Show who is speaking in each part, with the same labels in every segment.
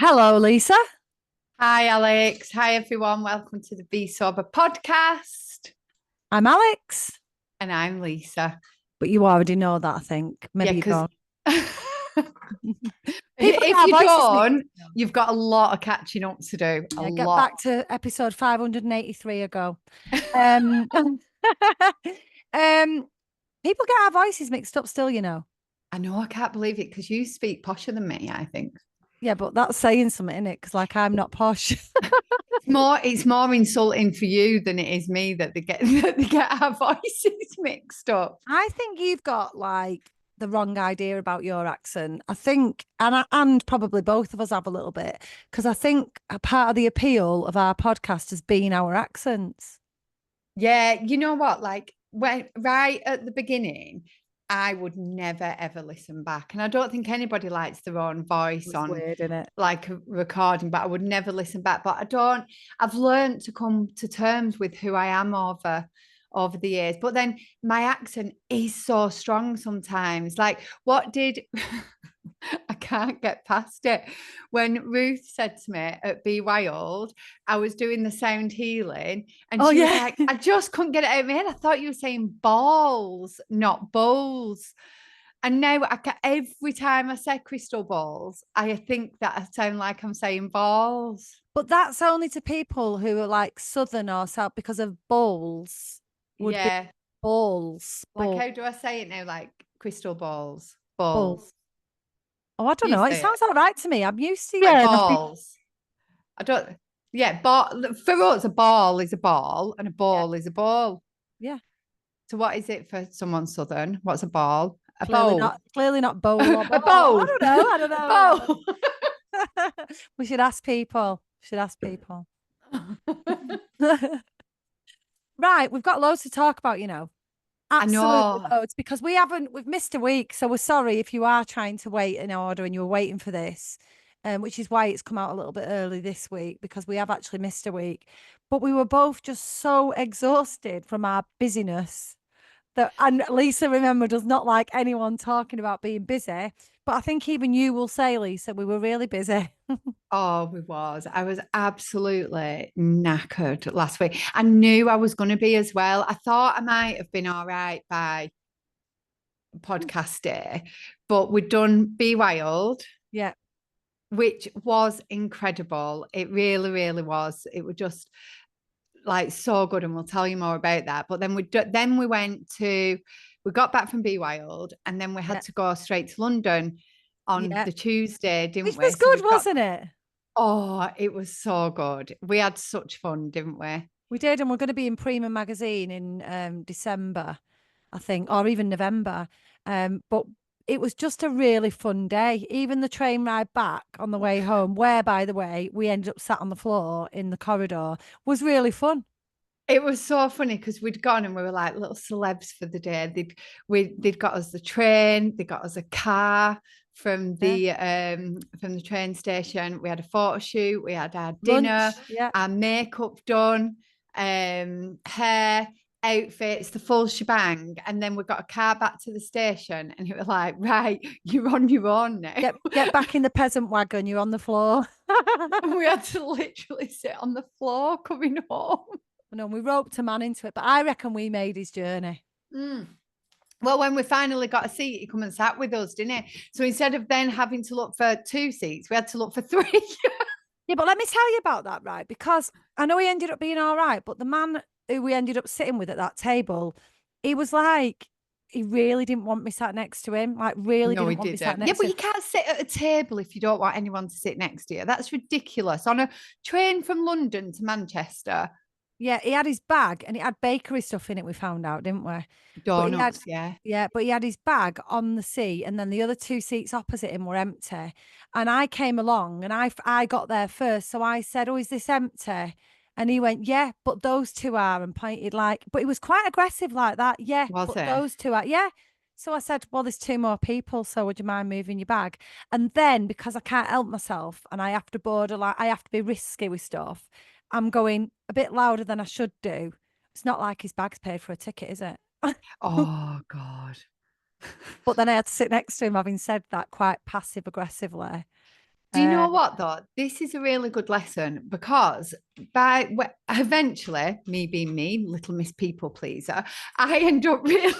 Speaker 1: Hello, Lisa.
Speaker 2: Hi, Alex. Hi, everyone. Welcome to the Be Sober podcast.
Speaker 1: I'm Alex.
Speaker 2: And I'm Lisa.
Speaker 1: But you already know that, I think.
Speaker 2: Yeah,
Speaker 1: Maybe you
Speaker 2: because
Speaker 1: don't. People get
Speaker 2: if
Speaker 1: our
Speaker 2: you
Speaker 1: voices mixed
Speaker 2: don't,
Speaker 1: up.
Speaker 2: you've got a lot of catching up to do. A
Speaker 1: Yeah, get
Speaker 2: lot.
Speaker 1: back to episode 583 ago. Um, people get our voices mixed up still, you know.
Speaker 2: I know, I can't believe it because you speak posher than me, I think.
Speaker 1: Yeah, but that's saying something, isn't it? Because like I'm not posh.
Speaker 2: It's more insulting for you than it is me that they get that they get our voices mixed up.
Speaker 1: I think you've got like the wrong idea about your accent. I think, and probably both of us have a little bit, because I think a part of the appeal of our podcast has been our accents.
Speaker 2: Yeah, you know what? Like when right at the beginning, I would never ever listen back. And I don't think anybody likes their own voice
Speaker 1: Was
Speaker 2: on
Speaker 1: weird, isn't it?
Speaker 2: like a recording, but I would never listen back. But I've learned to come to terms with who I am over the years. But then my accent is so strong sometimes. Like, what did I can't get past it. When Ruth said to me at Be Wild, I was doing the sound healing, and
Speaker 1: Oh
Speaker 2: she was
Speaker 1: yeah.
Speaker 2: like, I just couldn't get it out of my head. I thought you were saying balls, not bowls. And now every time I say crystal balls, I think that I sound like I'm saying balls.
Speaker 1: But that's only to people who are like southern or south because of bowls would be
Speaker 2: Yeah.
Speaker 1: balls.
Speaker 2: Like, how do I say it now? Like crystal balls,
Speaker 1: Balls.
Speaker 2: balls.
Speaker 1: Oh, I don't
Speaker 2: You
Speaker 1: know. It
Speaker 2: say it
Speaker 1: sounds all right to me. I'm used to you.
Speaker 2: like
Speaker 1: And I think,
Speaker 2: balls. I don't. Yeah, ball for us, a ball is a ball, and a
Speaker 1: yeah,
Speaker 2: ball is a ball.
Speaker 1: yeah.
Speaker 2: So, what is it for someone southern? What's a ball? A
Speaker 1: Clearly
Speaker 2: bowl.
Speaker 1: not clearly not bowl or
Speaker 2: A
Speaker 1: ball. I
Speaker 2: bowl.
Speaker 1: don't know. I don't
Speaker 2: A
Speaker 1: know.
Speaker 2: bowl.
Speaker 1: We should ask people. Should ask people. Right, we've got loads to talk about, you know.
Speaker 2: I
Speaker 1: Absolutely
Speaker 2: know.
Speaker 1: loads because we've missed a week. So we're sorry if you are trying to wait in order and you're waiting for this, which is why it's come out a little bit early this week because we have actually missed a week. But we were both just so exhausted from our busyness that, and Lisa, remember, does not like anyone talking about being busy. But I think even you will say, Lisa, we were really busy.
Speaker 2: Oh, we was. I was absolutely knackered last week. I knew I was going to be as well. I thought I might have been all right by podcast day, but we'd done Be Wild,
Speaker 1: Yeah.
Speaker 2: which was incredible. It really, really was. It was just like so good, and we'll tell you more about that. But then we got back from Be Wild, and then we
Speaker 1: Yeah.
Speaker 2: had to go straight to London on
Speaker 1: Yeah.
Speaker 2: the Tuesday, didn't
Speaker 1: Which
Speaker 2: we?
Speaker 1: was
Speaker 2: So
Speaker 1: good,
Speaker 2: we've got
Speaker 1: wasn't it?
Speaker 2: it was so good. We had such fun, didn't we?
Speaker 1: We did, and we're going to be in Prima magazine in December, I think, or even November. But it was just a really fun day. Even the train ride back on the way home, where, by the way, we ended up sat on the floor in the corridor, was really fun.
Speaker 2: It was so funny because we'd gone and we were like little celebs for the day. They'd got us the train, they got us a car
Speaker 1: Yeah.
Speaker 2: from the train station. We had a photo shoot, we had our dinner,
Speaker 1: Lunch. Yeah.
Speaker 2: our makeup done, hair, outfits, the full shebang. And then we got a car back to the station and it was like, right, you're on your own now.
Speaker 1: Get back in the peasant wagon. You're on the floor.
Speaker 2: And we had to literally sit on the floor coming home.
Speaker 1: No, we roped a man into it, but I reckon we made his journey.
Speaker 2: Mm. Well, when we finally got a seat, he come and sat with us, didn't he? So instead of then having to look for two seats, we had to look for three.
Speaker 1: Yeah, but let me tell you about that, right? Because I know he ended up being all right, but the man who we ended up sitting with at that table, he was like, he really didn't want me sat next to him. Like, really
Speaker 2: No, we
Speaker 1: didn't want me sat
Speaker 2: didn't. Yeah,
Speaker 1: next
Speaker 2: but
Speaker 1: to him.
Speaker 2: you can't sit at a table if you don't want anyone to sit next to you. That's ridiculous. On a train from London to Manchester,
Speaker 1: Yeah, he had his bag and it had bakery stuff in it, we found out, didn't we? But he had,
Speaker 2: donuts, yeah.
Speaker 1: yeah, but he had his bag on the seat and then the other two seats opposite him were empty. And I came along and I got there first. So I said, oh, is this empty? And he went, yeah, but those two are, and pointed like, but he was quite aggressive like that. Yeah,
Speaker 2: Was
Speaker 1: but
Speaker 2: it?
Speaker 1: those two are, yeah. So I said, well, there's two more people. So would you mind moving your bag? And then because I can't help myself and I have to borderline, I have to be risky with stuff. I'm going a bit louder than I should do. It's not like his bag's paid for a ticket, is it?
Speaker 2: Oh God.
Speaker 1: But then I had to sit next to him, having said that quite passive aggressively.
Speaker 2: Do you know what though? This is a really good lesson because eventually, me being me, little Miss People Pleaser, I end up really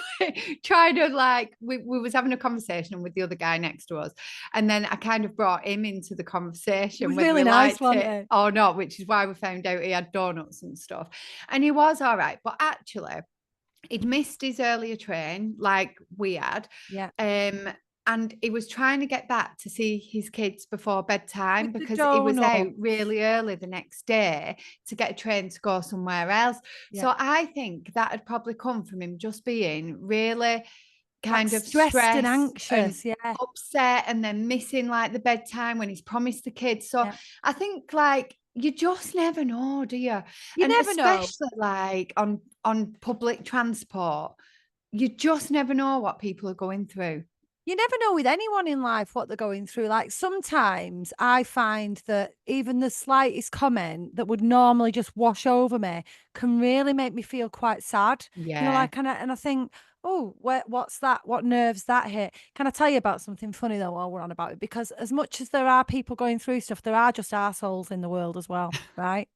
Speaker 2: trying to like we was having a conversation with the other guy next to us, and then I kind of brought him into the
Speaker 1: It
Speaker 2: conversation
Speaker 1: was
Speaker 2: whether
Speaker 1: really
Speaker 2: he
Speaker 1: nice,
Speaker 2: liked
Speaker 1: wasn't
Speaker 2: it
Speaker 1: it?
Speaker 2: or not, which is why we found out he had donuts and stuff, and he was all right, but actually he'd missed his earlier train like we had.
Speaker 1: Yeah.
Speaker 2: And he was trying to get back to see his kids before bedtime
Speaker 1: With the
Speaker 2: because he was out
Speaker 1: donut.
Speaker 2: really early the next day to get a train to go somewhere else.
Speaker 1: Yeah.
Speaker 2: So I think that had probably come from him just being really
Speaker 1: Like
Speaker 2: kind of
Speaker 1: stressed and
Speaker 2: stressed and
Speaker 1: anxious. Yeah.
Speaker 2: upset and then missing like the bedtime when he's promised the kids. So
Speaker 1: Yeah.
Speaker 2: I think like you just never know, do you?
Speaker 1: You
Speaker 2: And
Speaker 1: never know.
Speaker 2: especially like on public transport, you just never know what people are going through.
Speaker 1: You never know with anyone in life what they're going through. Like sometimes I find that even the slightest comment that would normally just wash over me can really make me feel quite sad.
Speaker 2: Yeah.
Speaker 1: And I think, oh, what's that? What nerves that hit? Can I tell you about something funny though while we're on about it? Because as much as there are people going through stuff, there are just assholes in the world as well, right?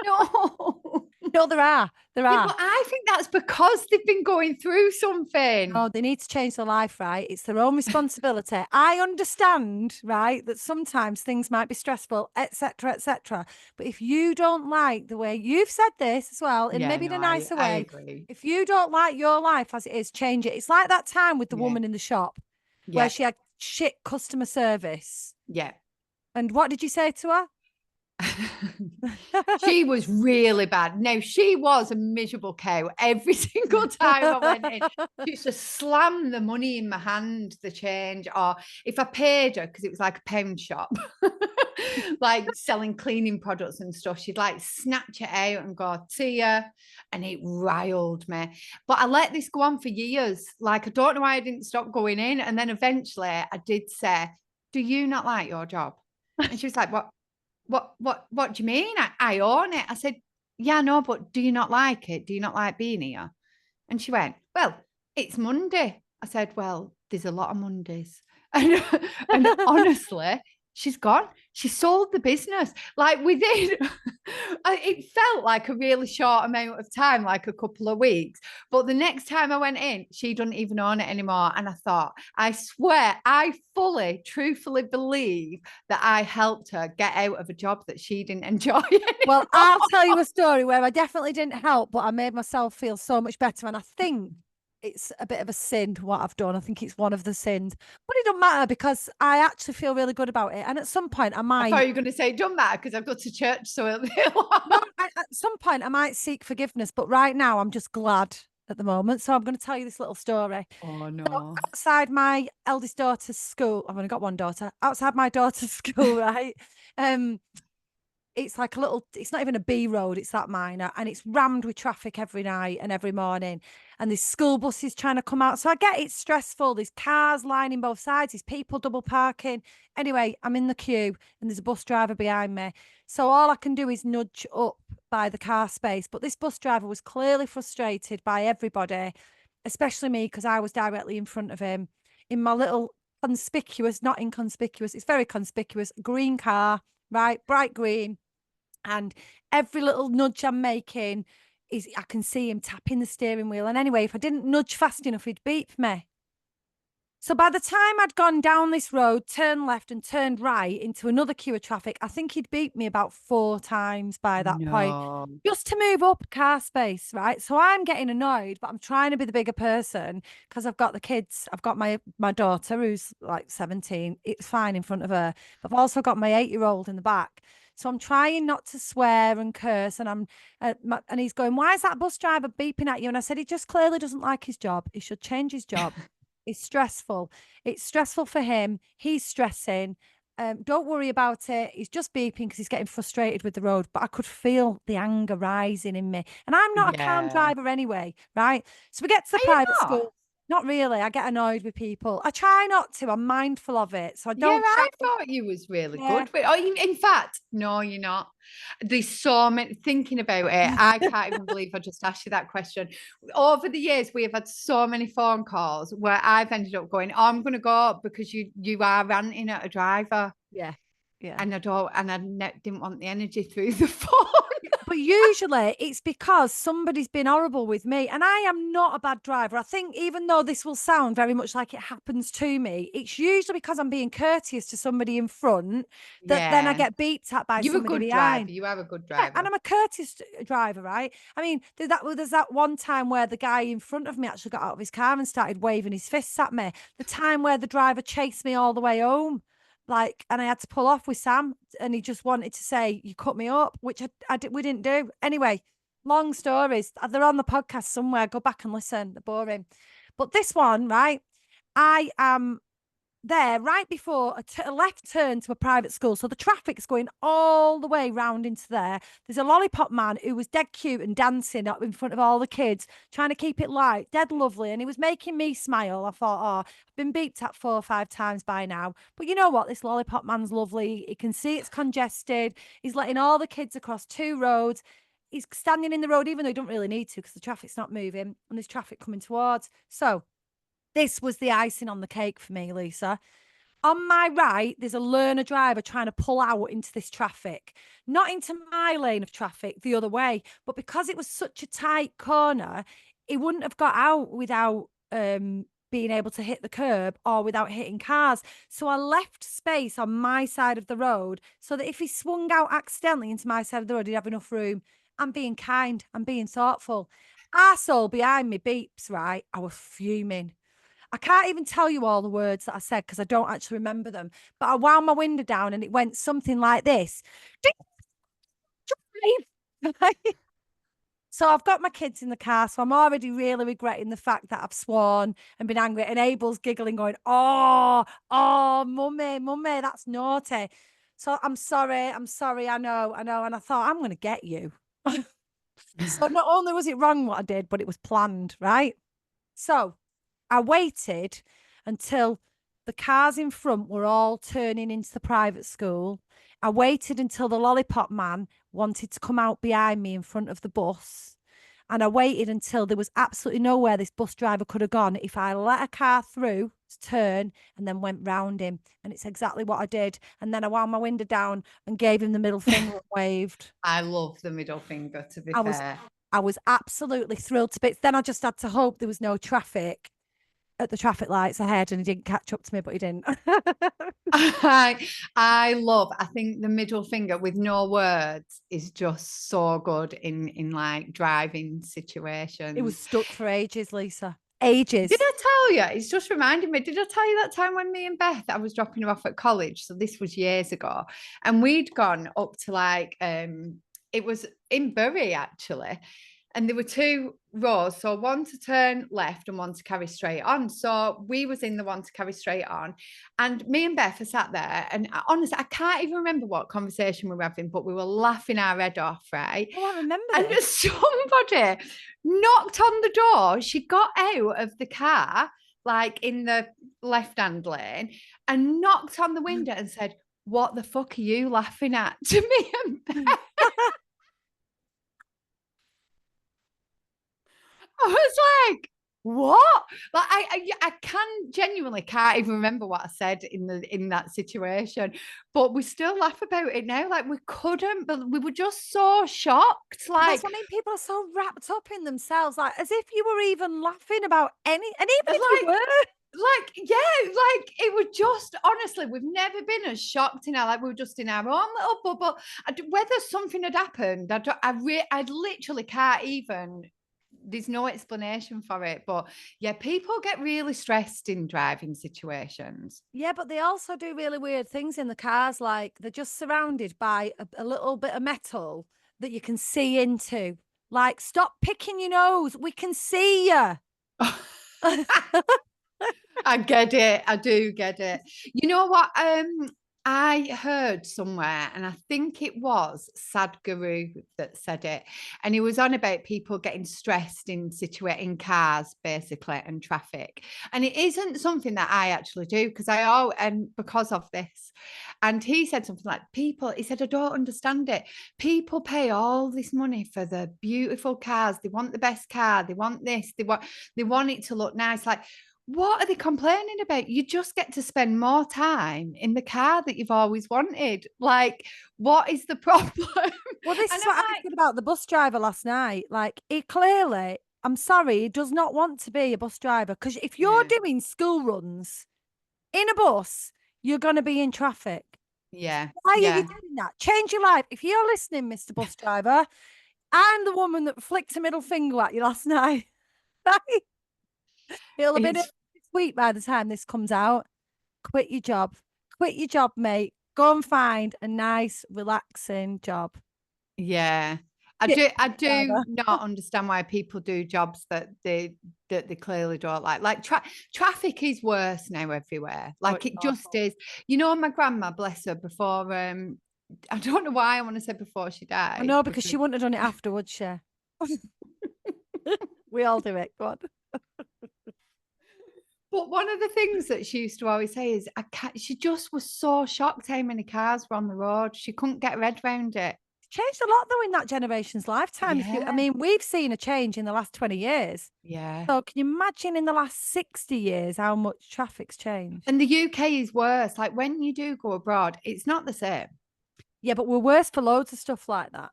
Speaker 2: No.
Speaker 1: No, there are. There
Speaker 2: Yeah,
Speaker 1: are.
Speaker 2: but I think that's because they've been going through something.
Speaker 1: Oh, they need to change their life, right? It's their own responsibility. I understand, right, that sometimes things might be stressful, etc., etc. But if you don't like the way you've said this as well, and
Speaker 2: Yeah,
Speaker 1: maybe
Speaker 2: no,
Speaker 1: in a
Speaker 2: I
Speaker 1: nicer
Speaker 2: I
Speaker 1: way,
Speaker 2: agree.
Speaker 1: if you don't like your life as it is, change it. It's like that time with the
Speaker 2: Yeah.
Speaker 1: woman in the shop where
Speaker 2: Yeah.
Speaker 1: she had shit customer service.
Speaker 2: Yeah.
Speaker 1: And what did you say to her?
Speaker 2: She was really bad. No, she was a miserable cow every single time I went in. She used to slam the money in my hand, the change, or if I paid her, because it was like a pound shop, like selling cleaning products and stuff, she'd like snatch it out and go, see ya. And it riled me. But I let this go on for years. Like, I don't know why I didn't stop going in. And then eventually I did say, do you not like your job? And she was like, what do you mean? I own it. I said, yeah, no, but do you not like it? Do you not like being here? And she went, well, it's Monday. I said, well, there's a lot of Mondays. And, and honestly, she's gone. She sold the business. Like within, it felt like a really short amount of time, like a couple of weeks. But the next time I went in, she doesn't even own it anymore. And I thought, I swear, I fully, truthfully believe that I helped her get out of a job that she didn't enjoy
Speaker 1: Well,
Speaker 2: anymore.
Speaker 1: I'll tell you a story where I definitely didn't help, but I made myself feel so much better. And I think it's a bit of a sin what I've done. I think it's one of the sins, but it don't matter because I actually feel really good about it. And at some point, I
Speaker 2: I thought
Speaker 1: might,
Speaker 2: you were going to say, it don't matter because I've got to church so early.
Speaker 1: no, at some point, I might seek forgiveness. But right now, I'm just glad at the moment. So I'm going to tell you this little story.
Speaker 2: Oh,
Speaker 1: So
Speaker 2: no.
Speaker 1: outside my eldest daughter's school, I've only got one daughter. Outside my daughter's school, right? Um, it's like a little, it's not even a B road, it's that minor, and it's rammed with traffic every night and every morning. And there's school buses trying to come out. So I get it's stressful. There's cars lining both sides, there's people double parking. Anyway, I'm in the queue and there's a bus driver behind me. So all I can do is nudge up by the car space. But this bus driver was clearly frustrated by everybody, especially me, because I was directly in front of him in my little conspicuous, not inconspicuous, it's very conspicuous, green car, right? Bright green. And every little nudge I'm making is I can see him tapping the steering wheel. And anyway, if I didn't nudge fast enough, he'd beep me. So by the time I'd gone down this road, turned left and turned right into another queue of traffic, I think he'd beat me about 4 times by that point,
Speaker 2: No.
Speaker 1: just to move up car space, right? So I'm getting annoyed, but I'm trying to be the bigger person because I've got the kids. I've got my daughter who's like 17. It's fine in front of her. But I've also got my 8-year-old in the back. So I'm trying not to swear and curse, and and he's going, "Why is that bus driver beeping at you?" And I said, "He just clearly doesn't like his job. He should change his job. It's stressful. It's stressful for him. He's stressing. Don't worry about it. He's just beeping because he's getting frustrated with the road." But I could feel the anger rising in me. And I'm not a calm
Speaker 2: Yeah.
Speaker 1: driver anyway, right? So we get to the
Speaker 2: Are you
Speaker 1: private
Speaker 2: not?
Speaker 1: school. Not really. I get annoyed with people. I try not to. I'm mindful of it. So I
Speaker 2: Yeah,
Speaker 1: don't try.
Speaker 2: I thought you was really
Speaker 1: Yeah.
Speaker 2: good with. Oh, in fact, no, you're not. There's so many. Thinking about it, I can't even believe I just asked you that question. Over the years, we have had so many phone calls where I've ended up going, "Oh, I'm going to go because you are ranting at a driver,"
Speaker 1: Yeah. Yeah.
Speaker 2: and I don't, and I didn't want the energy through the phone.
Speaker 1: But usually it's because somebody's been horrible with me, and I am not a bad driver. I think even though this will sound very much like it happens to me, it's usually because I'm being courteous to somebody in front that then I
Speaker 2: Yeah,
Speaker 1: get beeped at by
Speaker 2: you're a
Speaker 1: somebody
Speaker 2: good driver.
Speaker 1: behind.
Speaker 2: You are a good
Speaker 1: Yeah, and
Speaker 2: driver.
Speaker 1: I'm a courteous driver, right? I mean, there's that one time where the guy in front of me actually got out of his car and started waving his fists at me. The time where the driver chased me all the way home, like, and I had to pull off with Sam, and he just wanted to say, "You cut me up," which we didn't do. Anyway, long stories. They're on the podcast somewhere. Go back and listen. They're boring. But this one, right? I am there right before a left turn to a private school. So the traffic's going all the way round into there. There's a lollipop man who was dead cute and dancing up in front of all the kids, trying to keep it light, dead lovely. And he was making me smile. I thought, oh, I've been beeped at 4 or 5 times by now. But you know what? This lollipop man's lovely. He can see it's congested. He's letting all the kids across 2 roads. He's standing in the road, even though he don't really need to because the traffic's not moving and there's traffic coming towards. So this was the icing on the cake for me, Lisa. On my right, there's a learner driver trying to pull out into this traffic, not into my lane of traffic, the other way. But because it was such a tight corner, he wouldn't have got out without being able to hit the curb or without hitting cars. So I left space on my side of the road so that if he swung out accidentally into my side of the road, he'd have enough room. I'm being kind, I'm being thoughtful. Arsehole behind me beeps, right? I was fuming. I can't even tell you all the words that I said because I don't actually remember them. But I wound my window down and it went something like this. So I've got my kids in the car, so I'm already really regretting the fact that I've sworn and been angry. And Abel's giggling, going, "Oh, mummy, mummy, that's naughty." So I'm sorry, I know, I know. And I thought, I'm going to get you. So not only was it wrong what I did, but it was planned, right? So I waited until the cars in front were all turning into the private school. I waited until the lollipop man wanted to come out behind me in front of the bus. And I waited until there was absolutely nowhere this bus driver could have gone if I let a car through to turn and then went round him. And it's exactly what I did. And then I wound my window down and gave him the middle finger and waved.
Speaker 2: I love the middle finger, to be
Speaker 1: I was
Speaker 2: fair.
Speaker 1: I was absolutely thrilled to bits. Then I just had to hope there was no traffic at the traffic lights ahead and he didn't catch up to me, but he didn't.
Speaker 2: I think the middle finger with no words is just so good in like driving
Speaker 1: It was
Speaker 2: situations.
Speaker 1: stuck for ages, Lisa.
Speaker 2: Did
Speaker 1: Ages.
Speaker 2: I tell you? It's just reminded me. Did I tell you that time when me and Beth, I was dropping her off at college? So this was years ago, and we'd gone up to like it was in Bury actually, and there were 2 rows, so one to turn left and one to carry straight on. So we was in the one to carry straight on, and me and Beth are sat there, and honestly, I can't even remember what conversation we were having, but we were laughing our head off, right?
Speaker 1: Oh, I remember
Speaker 2: And
Speaker 1: this.
Speaker 2: somebody knocked on the door. She got out of the car, like in the left hand lane, and knocked on the window and said, "What the fuck are you laughing at?" To me and Beth. I was like, what? Like I can genuinely can't even remember what I said in that situation, but we still laugh about it now. Like we couldn't, but we were just so shocked.
Speaker 1: But that's
Speaker 2: Like,
Speaker 1: what I mean. People are so wrapped up in themselves, like as if you were even laughing about any, and even if you
Speaker 2: like,
Speaker 1: were.
Speaker 2: yeah, like it was just honestly, we've never been as shocked in our like we were just in our own little bubble. Whether something had happened, I literally can't even. There's no explanation for it, but yeah, people get really stressed in driving situations.
Speaker 1: Yeah, but they also do really weird things in the cars. Like they're just surrounded by a little bit of metal that you can see into. Like, stop picking your nose. We can see you.
Speaker 2: I get it. I do get it. You know what? I heard somewhere, and I think it was Sadhguru that said it, and he was on about people getting stressed in cars, basically, and traffic. And it isn't something that I actually do because and because of this. And he said something like, people, he said, I don't understand it. People pay all this money for the beautiful cars. They want the best car. They want this. They want it to look nice. Like, what are they complaining about? You just get to spend more time in the car that you've always wanted. Like, what is the problem?
Speaker 1: Well, this
Speaker 2: And
Speaker 1: is
Speaker 2: I'm
Speaker 1: what I
Speaker 2: like,
Speaker 1: said about the bus driver last night. Like, he clearly, I'm sorry, he does not want to be a bus driver because if you're
Speaker 2: yeah,
Speaker 1: doing school runs in a bus, you're going to be in traffic.
Speaker 2: yeah,
Speaker 1: Why are you
Speaker 2: yeah.
Speaker 1: doing that? Change your life. If you're listening, Mr. Bus Driver, I'm the woman that flicked a middle finger at you last night. Right? It'll have been
Speaker 2: It's
Speaker 1: this week by the time this comes out. Quit your job. Quit your job, mate. Go and find a nice, relaxing job.
Speaker 2: yeah.
Speaker 1: Shit,
Speaker 2: I
Speaker 1: bus
Speaker 2: do
Speaker 1: driver.
Speaker 2: not understand why people do jobs that they clearly don't like. Like traffic is worse now everywhere.
Speaker 1: Oh,
Speaker 2: Like
Speaker 1: it's
Speaker 2: it just
Speaker 1: awful.
Speaker 2: is. You know, my grandma, bless her, before I don't know why I want to say before she
Speaker 1: I
Speaker 2: died
Speaker 1: know because she
Speaker 2: because
Speaker 1: wouldn't have done it afterwards, she. We all do it. Go on.
Speaker 2: But one of the things that she used to always say is, I can't, she just was so shocked how many cars were on the road. She couldn't get her head around it.
Speaker 1: Changed a lot though in that generation's lifetime. If you, I
Speaker 2: Yeah.
Speaker 1: mean, we've seen a change in the last 20 years.
Speaker 2: Yeah.
Speaker 1: So can you imagine in the last 60 years how much traffic's changed?
Speaker 2: And the UK is worse. Like when you do go abroad, it's not the same.
Speaker 1: Yeah, but we're worse for loads of stuff like that.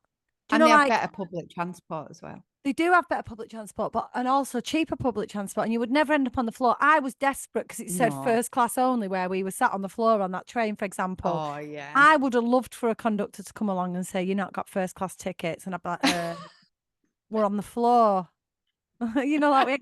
Speaker 1: Do you
Speaker 2: And
Speaker 1: know,
Speaker 2: they have
Speaker 1: like
Speaker 2: better public transport as well.
Speaker 1: they do have better public transport, but and also cheaper public transport, and you would never end up on the floor. I was desperate because it said
Speaker 2: No.
Speaker 1: first class only where we were sat on the floor on that train, for example.
Speaker 2: Oh, yeah.
Speaker 1: I would have loved for a conductor to come along and say, "You're not got first class tickets," and I'd be like, "We're on the floor." You know, like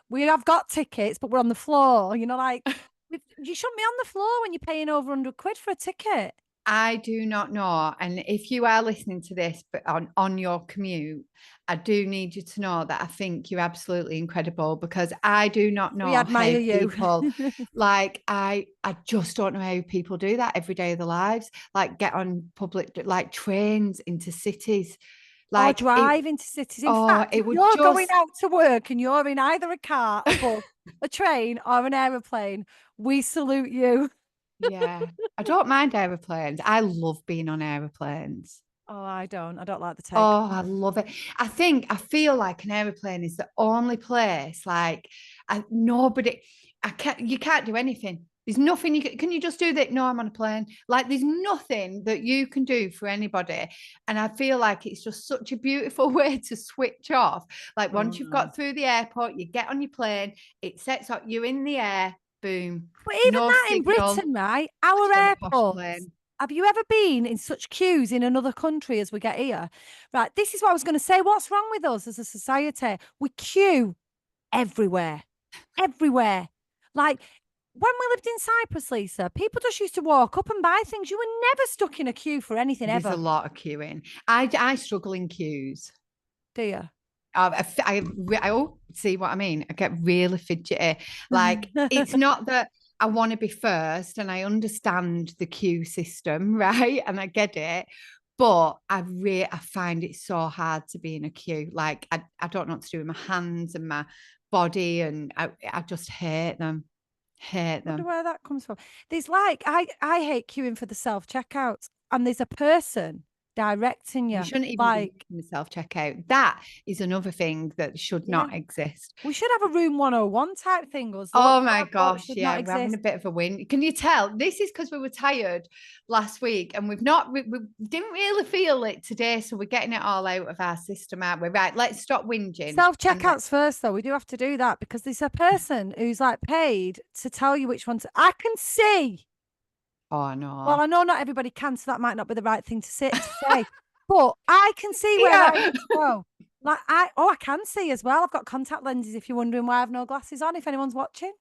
Speaker 1: we have got tickets, but we're on the floor. You know, like you shouldn't be on the floor when you're paying over 100 quid for a ticket.
Speaker 2: I do not know. And if you are listening to this but on your commute, I do need you to know that I think you're absolutely incredible because I do not
Speaker 1: We
Speaker 2: know how
Speaker 1: admire you.
Speaker 2: people like I just don't know how people do that every day of their lives. Like get on public like trains into cities.
Speaker 1: Or
Speaker 2: Like it
Speaker 1: drive into cities. In fact, if
Speaker 2: it would
Speaker 1: you're going
Speaker 2: just
Speaker 1: out to work and you're in either a car, a bus, a train, or an aeroplane, we salute you.
Speaker 2: yeah. I don't mind aeroplanes. I love being on aeroplanes.
Speaker 1: Oh, I don't. I don't like the take.
Speaker 2: Oh, I love it. I feel like an aeroplane is the only place like nobody you can't do anything. There's nothing can you just do that? No, I'm on a plane. Like there's nothing that you can do for anybody. And I feel like it's just such a beautiful way to switch off. Like
Speaker 1: Oh
Speaker 2: once you've
Speaker 1: no.
Speaker 2: got through the airport, you get on your plane, it sets up, you're in the air, boom.
Speaker 1: But even
Speaker 2: No
Speaker 1: that in
Speaker 2: signal,
Speaker 1: Britain, right? Our
Speaker 2: just on a posh
Speaker 1: airports.
Speaker 2: plane.
Speaker 1: Have you ever been in such queues in another country as we get here? Right. This is what I was going to say. What's wrong with us as a society? We queue everywhere, everywhere. Like when we lived in Cyprus, Lisa, people just used to walk up and buy things. You were never stuck in a queue for anything
Speaker 2: There's a
Speaker 1: ever,
Speaker 2: lot of queuing. I struggle in queues.
Speaker 1: do you?
Speaker 2: Oh, see what I mean? I get really fidgety. Like, it's not that I want to be first and I understand the queue system, right? And I get it. But I find it so hard to be in a queue. Like, I don't know what to do with my hands and my body, and I just hate them. Hate
Speaker 1: Wonder
Speaker 2: them.
Speaker 1: where that comes from. There's like I hate queuing for the self checkouts, and there's a person directing
Speaker 2: You
Speaker 1: you.
Speaker 2: shouldn't even be
Speaker 1: Like,
Speaker 2: making the self checkout. That is another thing that should
Speaker 1: yeah,
Speaker 2: not exist.
Speaker 1: we should have a room 101 type thing. Us look,
Speaker 2: Oh my
Speaker 1: airport
Speaker 2: gosh,
Speaker 1: should
Speaker 2: yeah,
Speaker 1: not
Speaker 2: we're having a
Speaker 1: exist.
Speaker 2: bit of a win. Can you tell? This is because we were tired last week and we didn't really feel it today. So we're getting it all out of our system, aren't we? Right, let's stop whinging
Speaker 1: Self
Speaker 2: and let's.
Speaker 1: checkouts first, though. We do have to do that because there's a person who's like paid to tell you which ones. I can see.
Speaker 2: Oh
Speaker 1: Well,
Speaker 2: no.
Speaker 1: I know not everybody can, so that might not be the right thing to say. But I can see where I
Speaker 2: Yeah.
Speaker 1: need to go. Like I can see as well. I've got contact lenses. If you're wondering why I've no glasses on, if anyone's watching,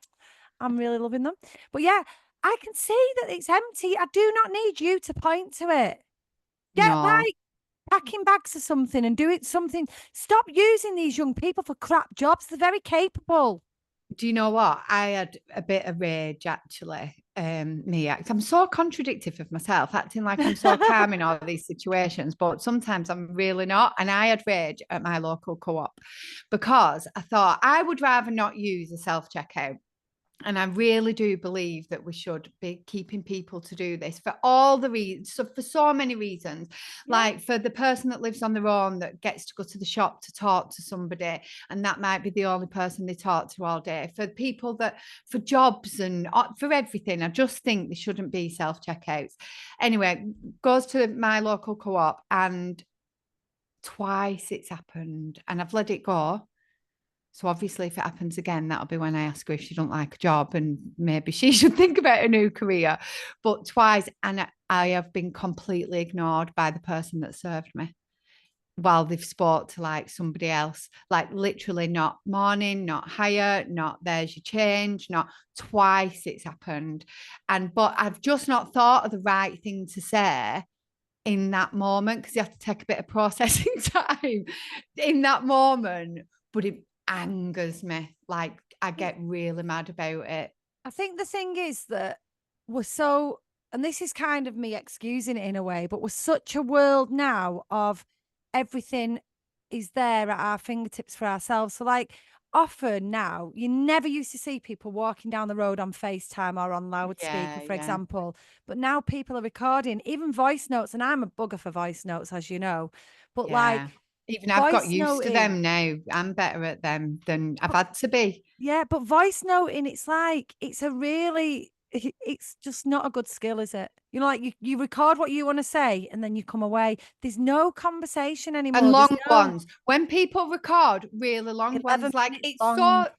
Speaker 1: I'm really loving them. But yeah, I can see that it's empty. I do not need you to point to it. Get
Speaker 2: No.
Speaker 1: like packing bags or something and do it something. Stop using these young people for crap jobs. They're very capable.
Speaker 2: Do you know what? I had a bit of rage actually me act. I'm so contradictive of myself, acting like I'm so calm in all these situations, but sometimes I'm really not. And I had rage at my local co-op because I thought I would rather not use a self-checkout. And I really do believe that we should be keeping people to do this for all the reasons, so for so many reasons.
Speaker 1: Yeah.
Speaker 2: Like for the person that lives on their own that gets to go to the shop to talk to somebody, and that might be the only person they talk to all day. For people that, for jobs and for everything, I just think there shouldn't be self checkouts. Anyway, goes to my local co-op, and twice it's happened, and I've let it go. So obviously, if it happens again, that'll be when I ask her if she don't like a job and maybe she should think about a new career. But twice, and I have been completely ignored by the person that served me while they've spoke to like somebody else, like literally not morning, not higher, not there's your change, not twice it's happened. But I've just not thought of the right thing to say in that moment because you have to take a bit of processing time in that moment. But it angers me. Like I get really mad about it.
Speaker 1: I think the thing is that we're so, and this is kind of me excusing it in a way, but we're such a world now of everything is there at our fingertips for ourselves. So, like, often now, you never used to see people walking down the road on FaceTime or on loudspeaker,
Speaker 2: Yeah,
Speaker 1: for
Speaker 2: yeah,
Speaker 1: example. But now people are recording, even voice notes, and I'm a bugger for voice notes, as you know. But like,
Speaker 2: yeah. Even I've got
Speaker 1: voice
Speaker 2: used to
Speaker 1: noting,
Speaker 2: them now. I'm better at them than I've had to be.
Speaker 1: yeah, but voice noting, it's like it's a really it's just not a good skill, is it? You know, like you record what you want to say and then you come away. There's no conversation
Speaker 2: And
Speaker 1: anymore. There's
Speaker 2: long
Speaker 1: no
Speaker 2: ones. When people record really long
Speaker 1: 11
Speaker 2: ones, like
Speaker 1: minutes
Speaker 2: it's
Speaker 1: long.
Speaker 2: so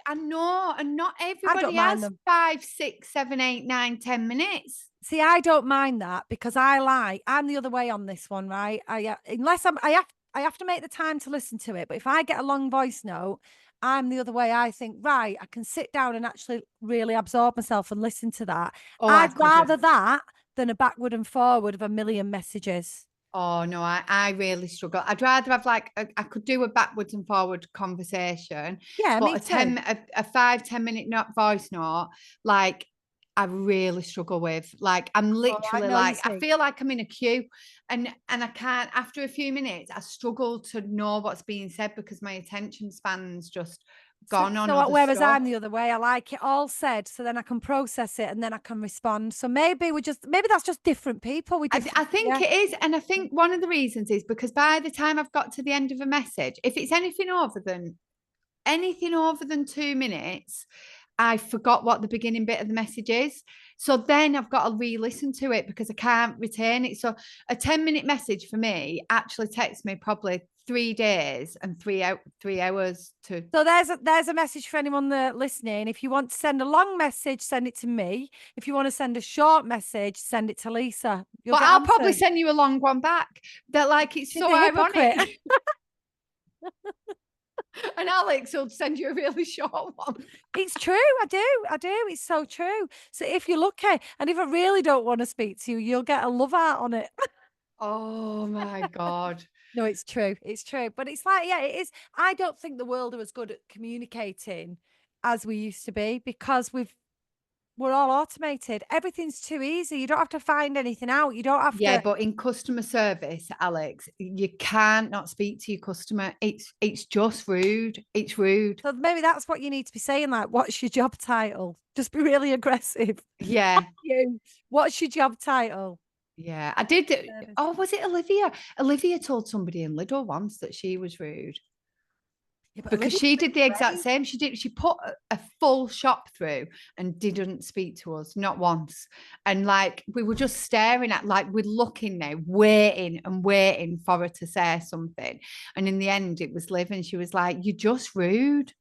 Speaker 2: I know, and not
Speaker 1: I don't
Speaker 2: everybody
Speaker 1: mind
Speaker 2: has
Speaker 1: them.
Speaker 2: 5, 6, 7, 8, 9, 10 minutes.
Speaker 1: See, I don't mind that because I'm the other way on this one, right? Unless I have to make the time to listen to it. But if I get a long voice note, I'm the other way. I think, right, I can sit down and actually really absorb myself and listen to that.
Speaker 2: Oh, I
Speaker 1: I'd rather
Speaker 2: couldn't.
Speaker 1: that than a backward and forward of a million messages.
Speaker 2: Oh no, I really struggle. I'd rather have like I could do a backwards and forward conversation,
Speaker 1: Yeah,
Speaker 2: but
Speaker 1: me too.
Speaker 2: a 5, 10 minute not voice note, like I really struggle with. Like I'm
Speaker 1: Oh, I
Speaker 2: literally
Speaker 1: know you
Speaker 2: like I
Speaker 1: see.
Speaker 2: feel like I'm in a queue, and I can't. After a few minutes, I struggle to know what's being said because my attention span's just
Speaker 1: So,
Speaker 2: gone on
Speaker 1: so
Speaker 2: other
Speaker 1: whereas I'm
Speaker 2: stuff.
Speaker 1: the other way, I like it all said, so then I can process it and then I can respond. So maybe that's just different people with different,
Speaker 2: I think
Speaker 1: yeah.
Speaker 2: it is. And I think one of the reasons is because by the time I've got to the end of a message, if it's anything over than 2 minutes, I forgot what the beginning bit of the message is. So then I've got to re-listen to it because I can't retain it. So a 10-minute message for me actually takes me probably 3 days and 3 hours to.
Speaker 1: So there's a message for anyone that listening. If you want to send a long message, send it to me. If you want to send a short message, send it to Lisa. You'll
Speaker 2: But
Speaker 1: get
Speaker 2: I'll probably
Speaker 1: answers.
Speaker 2: send you a long one back. That like it's
Speaker 1: She's
Speaker 2: so
Speaker 1: a hypocrite.
Speaker 2: ironic. And Alex will send you a really short one.
Speaker 1: It's true. I do. It's so true. So if you're lucky, and if I really don't want to speak to you, you'll get a love art on it.
Speaker 2: Oh my God.
Speaker 1: No, it's true. It's true. But it's like, yeah, it is. I don't think the world are as good at communicating as we used to be because we're all automated. Everything's too easy. You don't have to find anything out. You don't have
Speaker 2: Yeah,
Speaker 1: to.
Speaker 2: but in customer service, Alex, you can't not speak to your customer. It's just rude. It's rude.
Speaker 1: So maybe that's what you need to be saying. Like, what's your job title? Just be really aggressive.
Speaker 2: Yeah.
Speaker 1: You. What's your job title?
Speaker 2: Yeah. I did.
Speaker 1: Service.
Speaker 2: Oh, was it Olivia? Olivia told somebody in Lidl once that she was rude.
Speaker 1: Yeah, but
Speaker 2: Because
Speaker 1: Olivia's
Speaker 2: she did
Speaker 1: really
Speaker 2: the exact
Speaker 1: great.
Speaker 2: same. She put a full shop through and didn't speak to us, not once. And like we were just staring at, like we're looking now, waiting and waiting for her to say something. And in the end, it was Liv, and she was like, "You're just rude."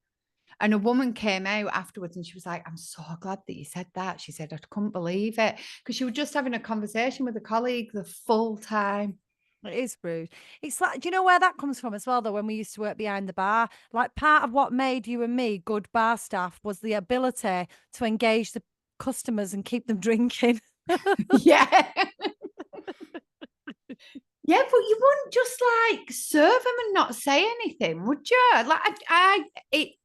Speaker 2: And a woman came out afterwards and she was like, "I'm so glad that you said that." She said, "I couldn't believe it." Because she was just having a conversation with a colleague the full time.
Speaker 1: It is rude. It's like, do you know where that comes from as well, though? When we used to work behind the bar, like part of what made you and me good bar staff was the ability to engage the customers and keep them drinking.
Speaker 2: Yeah. Yeah, but you wouldn't just like serve them and not say anything, would you? Like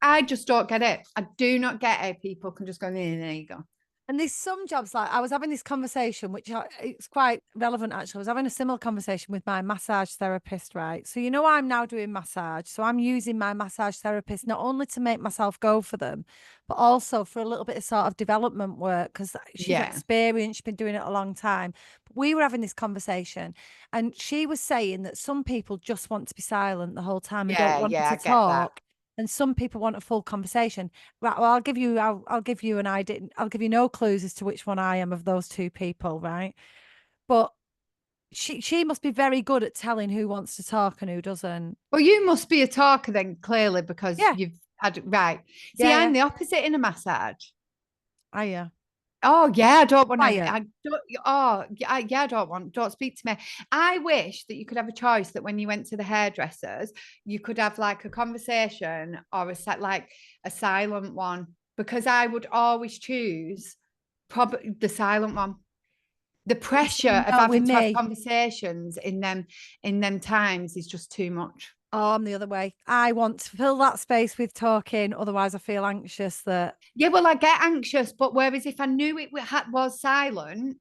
Speaker 2: I just don't get it. I do not get it. People can just go, there you go.
Speaker 1: And there's some jobs like I was having this conversation, which it's quite relevant actually. I was having a similar conversation with my massage therapist, right? So, I'm now doing massage. So, I'm using my massage therapist not only to make myself go for them, but also for a little bit of sort of development work because she's
Speaker 2: Yeah.
Speaker 1: experienced, she's been doing it a long time. But we were having this conversation, and she was saying that some people just want to be silent the whole time and don't
Speaker 2: Yeah,
Speaker 1: want
Speaker 2: yeah,
Speaker 1: to
Speaker 2: I get that.
Speaker 1: talk. And some people want a full conversation. Right. Well, I'll give you an idea. I'll give you no clues as to which one I am of those two people. Right. But she must be very good at telling who wants to talk and who doesn't.
Speaker 2: Well, you must be a talker then, clearly, because
Speaker 1: Yeah.
Speaker 2: you've had right. See,
Speaker 1: Yeah. Yeah.
Speaker 2: I'm the opposite in a massage.
Speaker 1: I yeah.
Speaker 2: Oh yeah, I don't want to.
Speaker 1: Quiet.
Speaker 2: I don't. Oh yeah, I don't want. Don't speak to me. I wish that you could have a choice that when you went to the hairdressers, you could have like a conversation or a set like a silent one. Because I would always choose probably the silent one. The
Speaker 1: You
Speaker 2: pressure
Speaker 1: see,
Speaker 2: of
Speaker 1: no, with
Speaker 2: having to have
Speaker 1: me.
Speaker 2: conversations in them times is just too much.
Speaker 1: Oh, I'm the other way. I want to fill that space with talking. Otherwise, I feel anxious that
Speaker 2: Yeah, well, I get anxious, but whereas if I knew it was silent,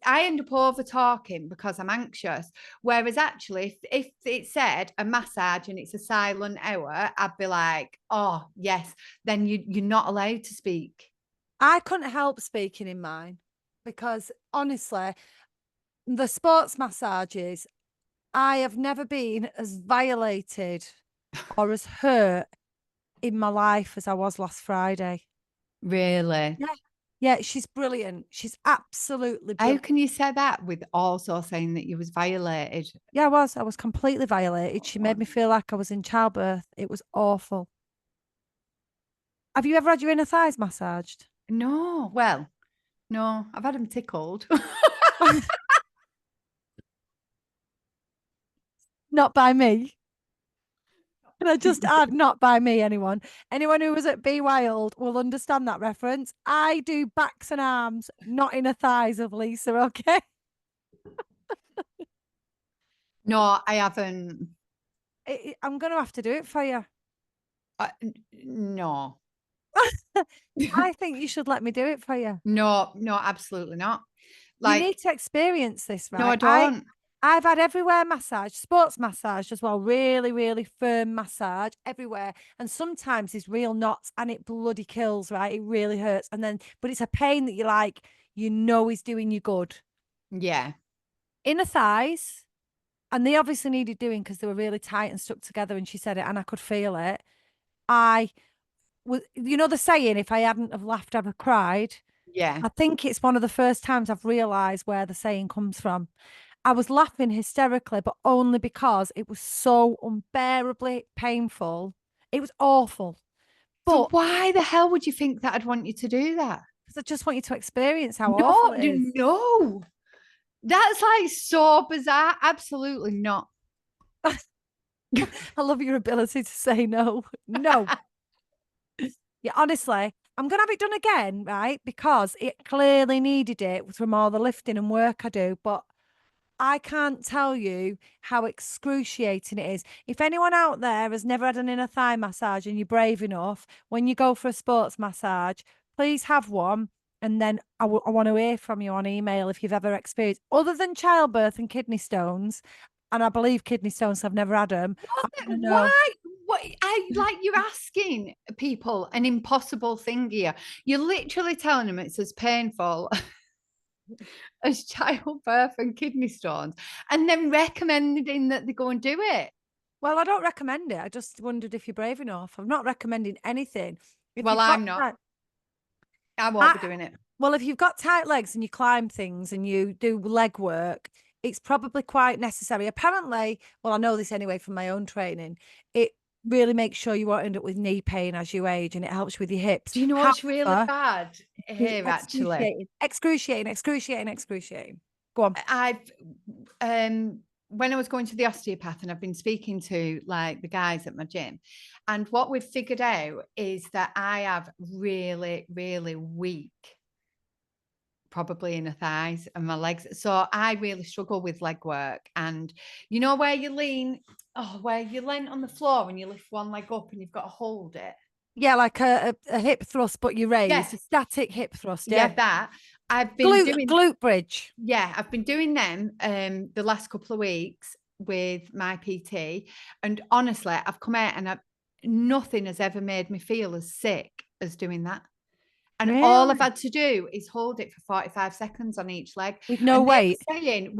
Speaker 2: I end up over talking because I'm anxious. Whereas actually, if it said a massage and it's a silent hour, I'd be like, oh, yes, then you're not allowed to speak.
Speaker 1: I couldn't help speaking in mine because honestly, the sports massages, I have never been as violated or as hurt in my life as I was last Friday.
Speaker 2: Really?
Speaker 1: Yeah. Yeah, she's brilliant. She's absolutely
Speaker 2: How
Speaker 1: brilliant.
Speaker 2: can you say that with also saying that you was violated?
Speaker 1: Yeah, I was. I was completely violated. She made
Speaker 2: Oh,
Speaker 1: me feel like I was in childbirth. It was awful. Have you ever had your inner thighs massaged?
Speaker 2: no, well, no, I've had them tickled.
Speaker 1: Not by me. Can I just add, not by me, anyone? Anyone who was at Be Wild will understand that reference. I do backs and arms, not inner thighs of Lisa, okay?
Speaker 2: No, I haven't.
Speaker 1: I'm going to have to do it for you.
Speaker 2: No.
Speaker 1: I think you should let me do it for you.
Speaker 2: No, no, absolutely not.
Speaker 1: You need
Speaker 2: Like,
Speaker 1: to experience this,
Speaker 2: no, I
Speaker 1: right?
Speaker 2: don't.
Speaker 1: I've had everywhere massage, sports massage as well, really, really firm massage everywhere. And sometimes there's real knots and it bloody kills, right? It really hurts. And then, but it's a pain that is doing you good.
Speaker 2: Yeah,
Speaker 1: Inner thighs, and they obviously needed doing because they were really tight and stuck together. And she said it, and I could feel it. I was, the saying, if I hadn't have laughed, I'd have cried.
Speaker 2: yeah.
Speaker 1: I think it's one of the first times I've realized where the saying comes from. I was laughing hysterically, but only because it was so unbearably painful. It was awful.
Speaker 2: So
Speaker 1: But
Speaker 2: why the hell would you think that I'd want you to do that?
Speaker 1: because I just want you to experience how awful
Speaker 2: No,
Speaker 1: it is.
Speaker 2: no. That's like so bizarre. Absolutely not.
Speaker 1: I love your ability to say no. No. Yeah, honestly, I'm gonna have it done again, right? Because it clearly needed it from all the lifting and work I do. But I can't tell you how excruciating it is. If anyone out there has never had an inner thigh massage and you're brave enough, when you go for a sports massage, please have one. And then I want to hear from you on email if you've ever experienced, other than childbirth and kidney stones. And I believe kidney stones, I've never had them. I want to know.
Speaker 2: Why? What? You're asking people an impossible thing here. You're literally telling them it's as painful as childbirth and kidney stones, and then recommending that they go and do it.
Speaker 1: Well, I don't recommend it. I just wondered if you're brave enough. I'm not recommending anything. If
Speaker 2: Well,
Speaker 1: you've got
Speaker 2: I'm not.
Speaker 1: time,
Speaker 2: I won't be
Speaker 1: I,
Speaker 2: doing it.
Speaker 1: well, if you've got tight legs and you climb things and you do leg work, it's probably quite necessary. Apparently, well, I know this anyway from my own training, it really makes sure you won't end up with knee pain as you age and it helps with your hips.
Speaker 2: Do you know what's really
Speaker 1: However,
Speaker 2: bad
Speaker 1: it's
Speaker 2: here, actually?
Speaker 1: excruciating, excruciating, excruciating, excruciating. Go on.
Speaker 2: I've when I was going to the osteopath and I've been speaking to like the guys at my gym, and what we've figured out is that I have really, really weak, probably inner thighs and my legs. So I really struggle with leg work. And you know where you lean, where you lean on the floor and you lift one leg up and you've got to hold it.
Speaker 1: Yeah, like a hip thrust, but you raise a
Speaker 2: Yes.
Speaker 1: static hip thrust.
Speaker 2: Yeah,
Speaker 1: Yeah,
Speaker 2: that. I've been doing
Speaker 1: glute bridge.
Speaker 2: Yeah, I've been doing them the last couple of weeks with my PT. And honestly, I've come out and nothing has ever made me feel as sick as doing that. And all I've
Speaker 1: Really?
Speaker 2: had to do is hold it for 45 seconds on each leg.
Speaker 1: With no
Speaker 2: And they
Speaker 1: weight.
Speaker 2: were saying,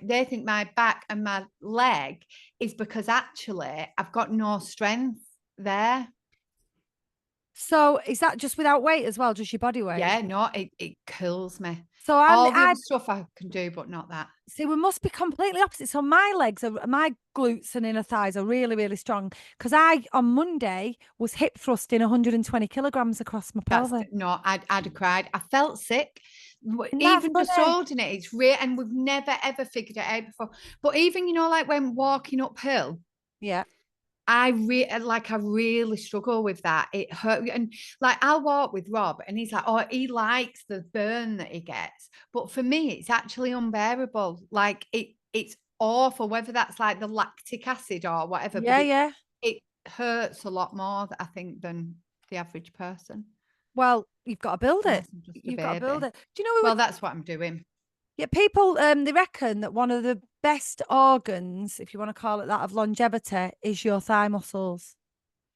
Speaker 2: they think my back and my leg is because actually I've got no strength there.
Speaker 1: So is that just without weight as well, just your body weight?
Speaker 2: Yeah, no, it kills me.
Speaker 1: So
Speaker 2: All the
Speaker 1: I
Speaker 2: other stuff I can do, but not that.
Speaker 1: see we must be completely opposite. So my glutes and inner thighs are really, really strong. Because I on Monday was hip thrusting 120 kilograms across my
Speaker 2: That's
Speaker 1: pelvis.
Speaker 2: no, I'd have cried. I felt sick.
Speaker 1: Isn't that
Speaker 2: Even just
Speaker 1: funny?
Speaker 2: holding it, it's real, and we've never ever figured it out before. But even like when walking uphill,
Speaker 1: Yeah.
Speaker 2: I really struggle with that. It hurt, and like I'll walk with Rob, and he's like, oh, he likes the burn that he gets, but for me, it's actually unbearable. Like it's awful. Whether that's like the lactic acid or whatever, but
Speaker 1: Yeah, yeah.
Speaker 2: it hurts a lot more, I think, than the average person.
Speaker 1: Well, you've got to build it.
Speaker 2: Unless I'm just a
Speaker 1: You've got to build
Speaker 2: baby.
Speaker 1: it. Do you know we
Speaker 2: Well,
Speaker 1: were
Speaker 2: that's what I'm doing.
Speaker 1: yeah, people they reckon that one of the best organs, if you want to call it that, of longevity is your thigh muscles.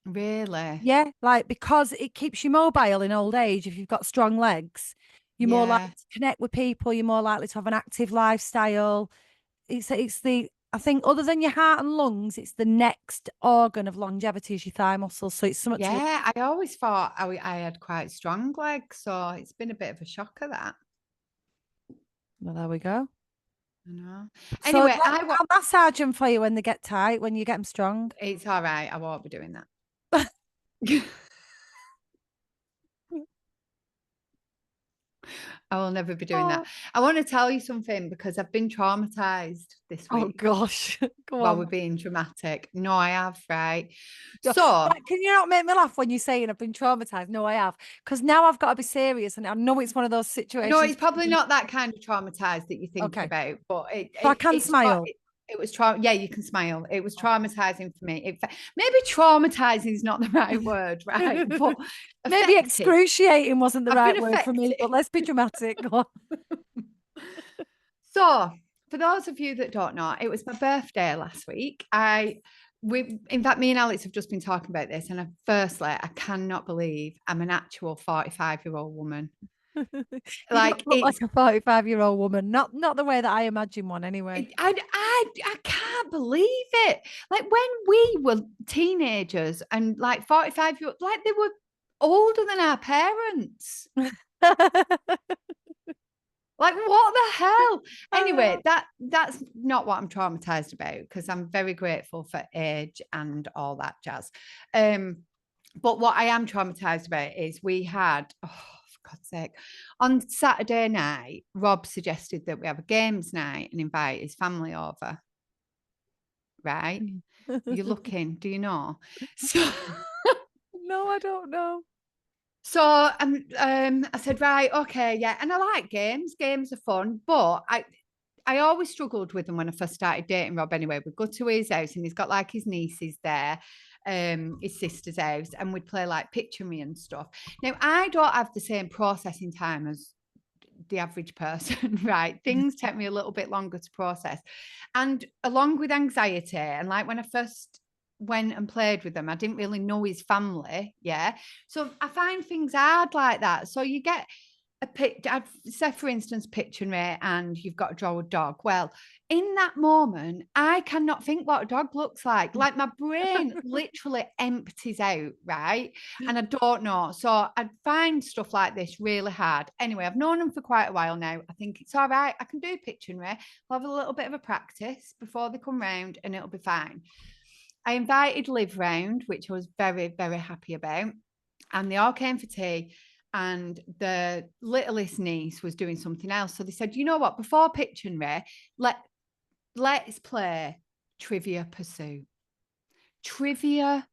Speaker 2: Really?
Speaker 1: Yeah, like because it keeps you mobile in old age. If you've got strong legs, you're more likely
Speaker 2: Yeah.
Speaker 1: to connect with people, you're more likely to have an active lifestyle. It's the I think other than your heart and lungs, it's the next organ of longevity is your thigh muscles. So it's something to look.
Speaker 2: Yeah. I always thought I had quite strong legs. So it's been a bit of a shocker that.
Speaker 1: Well, there we go.
Speaker 2: I know.
Speaker 1: So
Speaker 2: Anyway,
Speaker 1: I'll massage them for you when they get tight, when you get them strong.
Speaker 2: it's all right. I won't be doing that. I will never be doing that.
Speaker 1: Oh,
Speaker 2: I want to tell you something because I've been traumatized this
Speaker 1: oh
Speaker 2: week
Speaker 1: gosh. Go
Speaker 2: while we're
Speaker 1: on.
Speaker 2: being dramatic. No, I have, right?
Speaker 1: Yeah.
Speaker 2: So
Speaker 1: Right, can you not make me laugh when you're saying I've been traumatized? No, I have. Because now I've got to be serious, and I know it's one of those
Speaker 2: no,
Speaker 1: situations.
Speaker 2: it's probably not that kind of traumatized that you're thinking
Speaker 1: Okay,
Speaker 2: about, but
Speaker 1: so I can smile.
Speaker 2: it was trauma. Yeah, you can smile. It was traumatizing for me. Maybe traumatizing is not the right word, right? But
Speaker 1: Maybe
Speaker 2: affected.
Speaker 1: excruciating wasn't the
Speaker 2: I've been
Speaker 1: right word for me,
Speaker 2: affected.
Speaker 1: but let's be dramatic. Go on.
Speaker 2: So, for those of you that don't know, it was my birthday last week. In fact, me and Alex have just been talking about this, and I cannot believe I'm an actual 45-year-old woman.
Speaker 1: You don't
Speaker 2: Like
Speaker 1: look like a 45-year-old woman. Not the way that I imagine one anyway.
Speaker 2: I can't believe it. Like when we were teenagers and like 45 year like they were older than our parents. Like what the hell?
Speaker 1: I
Speaker 2: Anyway,
Speaker 1: know.
Speaker 2: that's not what I'm traumatized about because I'm very grateful for age and all that jazz. But what I am traumatized about is we had, oh, for God's sake, on Saturday night, Rob suggested that we have a games night and invite his family over. Right? You're looking, do you know? So,
Speaker 1: No, I don't know.
Speaker 2: I said, right, okay, yeah. And I like games. Games are fun, but I always struggled with them when I first started dating Rob anyway. We'd go to his house and he's got like his nieces there, his sister's house, and we'd play like picture me and stuff. Now, I don't have the same processing time as the average person, right? Things take me a little bit longer to process. And along with anxiety, and like when I first went and played with them, I didn't really know his family. Yeah. So I find things hard like that. So you get a picture, I've said, for instance, picture me and you've got to draw a dog. Well, in that moment, I cannot think what a dog looks like. Like my brain literally empties out, right? And I don't know. So I find stuff like this really hard. Anyway, I've known them for quite a while now. I think it's all right. I can do picture me. We'll have a little bit of a practice before they come round and it'll be fine. I invited Liv round, which I was very, very happy about. And they all came for tea. And the littlest niece was doing something else. So they said, you know what, before pitching Ray, let's play Trivia Pursuit. Trivia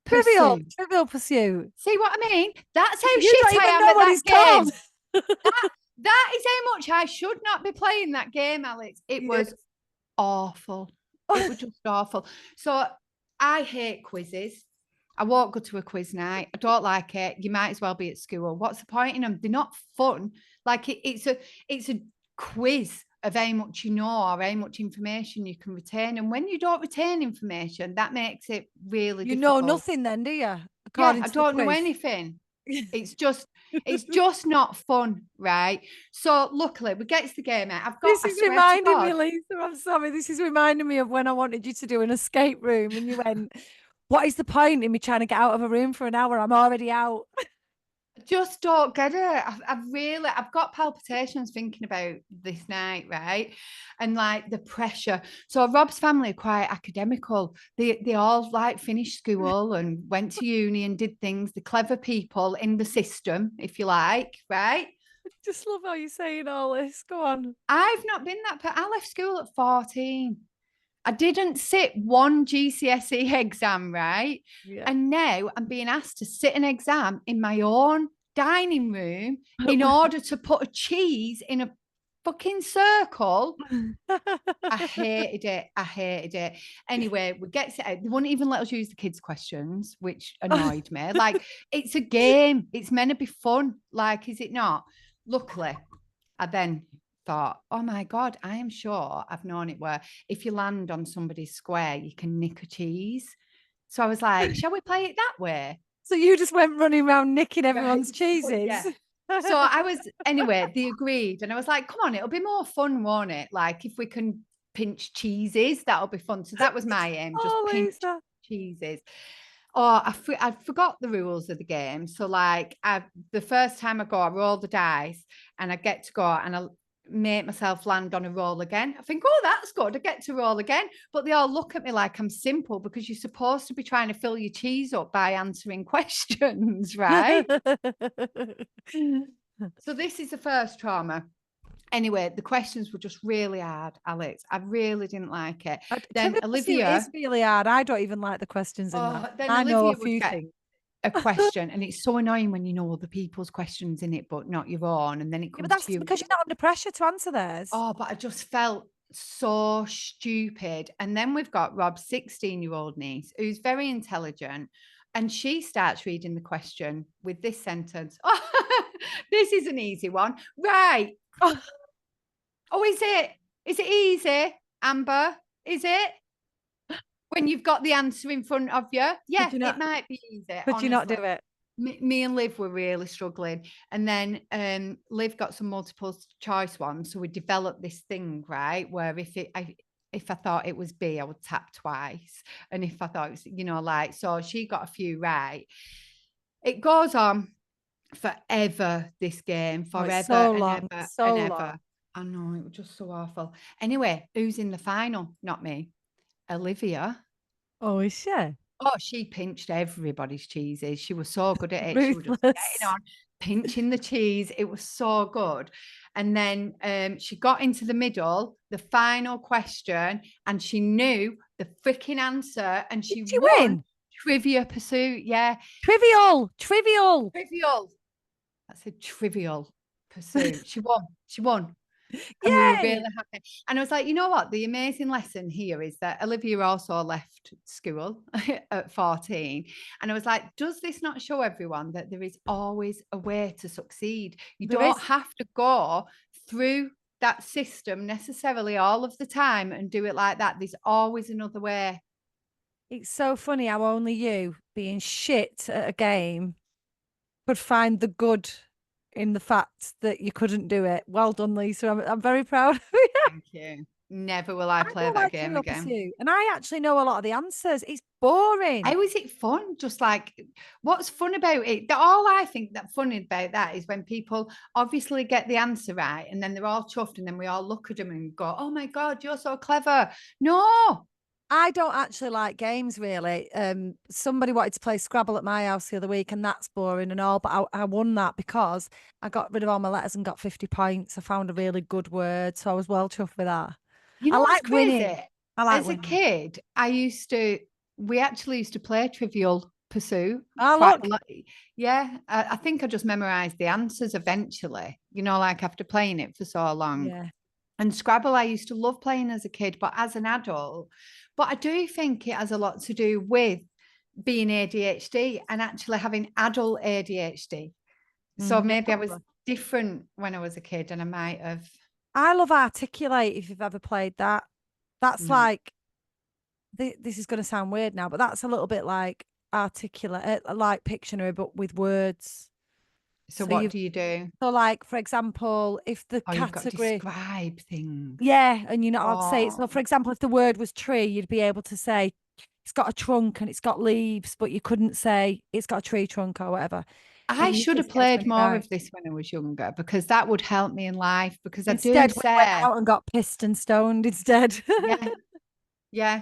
Speaker 1: Trivial,
Speaker 2: Pursuit.
Speaker 1: trivial pursuit.
Speaker 2: See what I mean? That's how
Speaker 1: You
Speaker 2: shit
Speaker 1: don't
Speaker 2: I
Speaker 1: even
Speaker 2: am
Speaker 1: know
Speaker 2: at
Speaker 1: what
Speaker 2: that
Speaker 1: it's called.
Speaker 2: game. That is how much I should not be playing that game, Alex. It
Speaker 1: Yeah.
Speaker 2: was awful. It was just awful. So I hate quizzes. I won't go to a quiz night. I don't like it. You might as well be at school. What's the point in them? They're not fun. Like it's a quiz of how much you know or how much information you can retain. And when you don't retain information, that makes it really
Speaker 1: You know
Speaker 2: difficult.
Speaker 1: nothing then, do you?
Speaker 2: Yeah,
Speaker 1: According
Speaker 2: I
Speaker 1: to the
Speaker 2: don't know
Speaker 1: quiz.
Speaker 2: anything. It's just not fun, right? So luckily we get to the game out.
Speaker 1: This
Speaker 2: I
Speaker 1: is
Speaker 2: swear to
Speaker 1: reminding me,
Speaker 2: God,
Speaker 1: Lisa, I'm sorry. This is reminding me of when I wanted you to do an escape room and you went, what is the point in me trying to get out of a room for an hour? I'm already out.
Speaker 2: just don't get it. I've got palpitations thinking about this night, right? And like the pressure. So Rob's family are quite academical. They all like finished school and went to uni and did things. The clever people in the system, if you like, right?
Speaker 1: Just love how you're saying all this. Go on.
Speaker 2: I've not been I left school at 14. I didn't sit one GCSE exam, right?
Speaker 1: Yeah.
Speaker 2: And now I'm being asked to sit an exam in my own dining room in order to put a cheese in a fucking circle. I hated it. I hated it. Anyway, we get to it. They wouldn't even let us use the kids' questions, which annoyed me. Like, it's a game. It's meant to be fun. Like, is it not? Luckily, I then thought, oh my God, I am sure I've known it where if you land on somebody's square, you can nick a cheese. So I was like, shall we play it that way?
Speaker 1: So you just went running around nicking
Speaker 2: Right.
Speaker 1: everyone's
Speaker 2: So, yeah.
Speaker 1: cheeses.
Speaker 2: So I was, anyway, they agreed. And I was like, come on, it'll be more fun, won't it? Like if we can pinch cheeses, that'll be fun. So that was my aim, just
Speaker 1: Oh,
Speaker 2: pinch
Speaker 1: Lisa.
Speaker 2: cheeses. Oh, I forgot the rules of the game. So like the first time I go, I roll the dice and I get to go and I make myself land on a roll again. I think, oh, that's good. I get to roll again. But they all look at me like I'm simple because you're supposed to be trying to fill your cheese up by answering questions, right? So this is the first trauma. Anyway, the questions were just really hard, Alex. I really didn't like it. Then
Speaker 1: Trivial Pursuit
Speaker 2: Olivia,
Speaker 1: is really hard. I don't even like the questions in that.
Speaker 2: then
Speaker 1: I know a
Speaker 2: Olivia would
Speaker 1: few
Speaker 2: get
Speaker 1: things.
Speaker 2: a question, and it's so annoying when you know other people's questions in it, but not your own, and then it
Speaker 1: Yeah, but
Speaker 2: comes to
Speaker 1: that's
Speaker 2: you.
Speaker 1: because you're not under pressure to answer theirs.
Speaker 2: Oh, but I just felt so stupid. And then we've got Rob's 16-year-old niece, who's very intelligent, and she starts reading the question with this sentence. Oh, this is an easy one. Right. Oh, is it? Is it easy, Amber? Is it? When you've got the answer in front of you? Yeah,
Speaker 1: Could you
Speaker 2: it
Speaker 1: not?
Speaker 2: might be easy,
Speaker 1: Could you not do
Speaker 2: honestly.
Speaker 1: it?
Speaker 2: Me and Liv were really struggling. And then Liv got some multiple choice ones. So we developed this thing, right? Where if I thought it was B, I would tap twice. And if I thought it was, like, so she got a few right. It goes on forever, this game,
Speaker 1: Oh, it's
Speaker 2: forever
Speaker 1: so
Speaker 2: and
Speaker 1: long,
Speaker 2: ever and
Speaker 1: so long.
Speaker 2: ever. I know, it was just so awful. Anyway, who's in the final? Not me. Olivia.
Speaker 1: Oh, is she?
Speaker 2: Oh, she pinched everybody's cheeses. She was so good at it. She was just getting
Speaker 1: Ruthless.
Speaker 2: on, pinching the cheese. It was so good. And then she got into the middle, the final question, and she knew the freaking answer and
Speaker 1: Did
Speaker 2: she
Speaker 1: she
Speaker 2: won
Speaker 1: win?
Speaker 2: Trivia Pursuit. Yeah.
Speaker 1: Trivial, trivial.
Speaker 2: Trivial. That's a Trivial Pursuit. She won. She won. And we were really
Speaker 1: Yay!
Speaker 2: happy. And I was like, you know what? The amazing lesson here is that Olivia also left school at 14. And I was like, does this not show everyone that there is always a way to succeed? You
Speaker 1: There
Speaker 2: don't
Speaker 1: is.
Speaker 2: have to go through that system necessarily all of the time and do it like that. There's always another way.
Speaker 1: It's so funny how only you, being shit at a game, could find the good in the fact that you couldn't do it. Well done, Lisa. I'm very proud of you.
Speaker 2: Thank you. Never will I
Speaker 1: I
Speaker 2: play
Speaker 1: don't
Speaker 2: that
Speaker 1: like
Speaker 2: game
Speaker 1: Trivial
Speaker 2: again.
Speaker 1: Pursuit, and I actually know a lot of the answers. It's boring.
Speaker 2: How is it fun? Just like, what's fun about it? All I think that funny about that is when people obviously get the answer right and then they're all chuffed and then we all look at them and go, oh my God, you're so clever. No.
Speaker 1: I don't actually like games really. Somebody wanted to play Scrabble at my house the other week, and that's boring and all. But I won that because I got rid of all my letters and got 50 points. I found a really good word, so I was well chuffed with that.
Speaker 2: You
Speaker 1: I
Speaker 2: know what's
Speaker 1: like
Speaker 2: crazy?
Speaker 1: winning. I like
Speaker 2: As a
Speaker 1: winning.
Speaker 2: kid, we actually used to play Trivial Pursuit
Speaker 1: Ah,
Speaker 2: quite a
Speaker 1: look.
Speaker 2: lot. Yeah, I think I just memorized the answers eventually, like after playing it for so long.
Speaker 1: Yeah.
Speaker 2: And Scrabble, I used to love playing as a kid, but as an adult. But I do think it has a lot to do with being ADHD and actually having adult ADHD. So
Speaker 1: Yeah,
Speaker 2: maybe I was
Speaker 1: probably.
Speaker 2: different when I was a kid and I might have
Speaker 1: I love Articulate if you've ever played that. That's
Speaker 2: no.
Speaker 1: like, this is going to sound weird now, but that's a little bit like Articulate, like Pictionary, but with words.
Speaker 2: So
Speaker 1: So
Speaker 2: what
Speaker 1: you've,
Speaker 2: do you do?
Speaker 1: so like, for example, if the
Speaker 2: Oh, you've got to
Speaker 1: category,
Speaker 2: describe things.
Speaker 1: yeah, and you're not allowed to say it. So,
Speaker 2: Oh,
Speaker 1: for example, if the word was tree, you'd be able to say it's got a trunk and it's got leaves, but you couldn't say it's got a tree trunk or whatever.
Speaker 2: I
Speaker 1: And you
Speaker 2: should
Speaker 1: can
Speaker 2: have
Speaker 1: see it's
Speaker 2: played
Speaker 1: really
Speaker 2: more
Speaker 1: nice.
Speaker 2: of this when I was younger because that would help me in life because I do
Speaker 1: Instead, we went
Speaker 2: say,
Speaker 1: out and got pissed and stoned instead.
Speaker 2: yeah, yeah.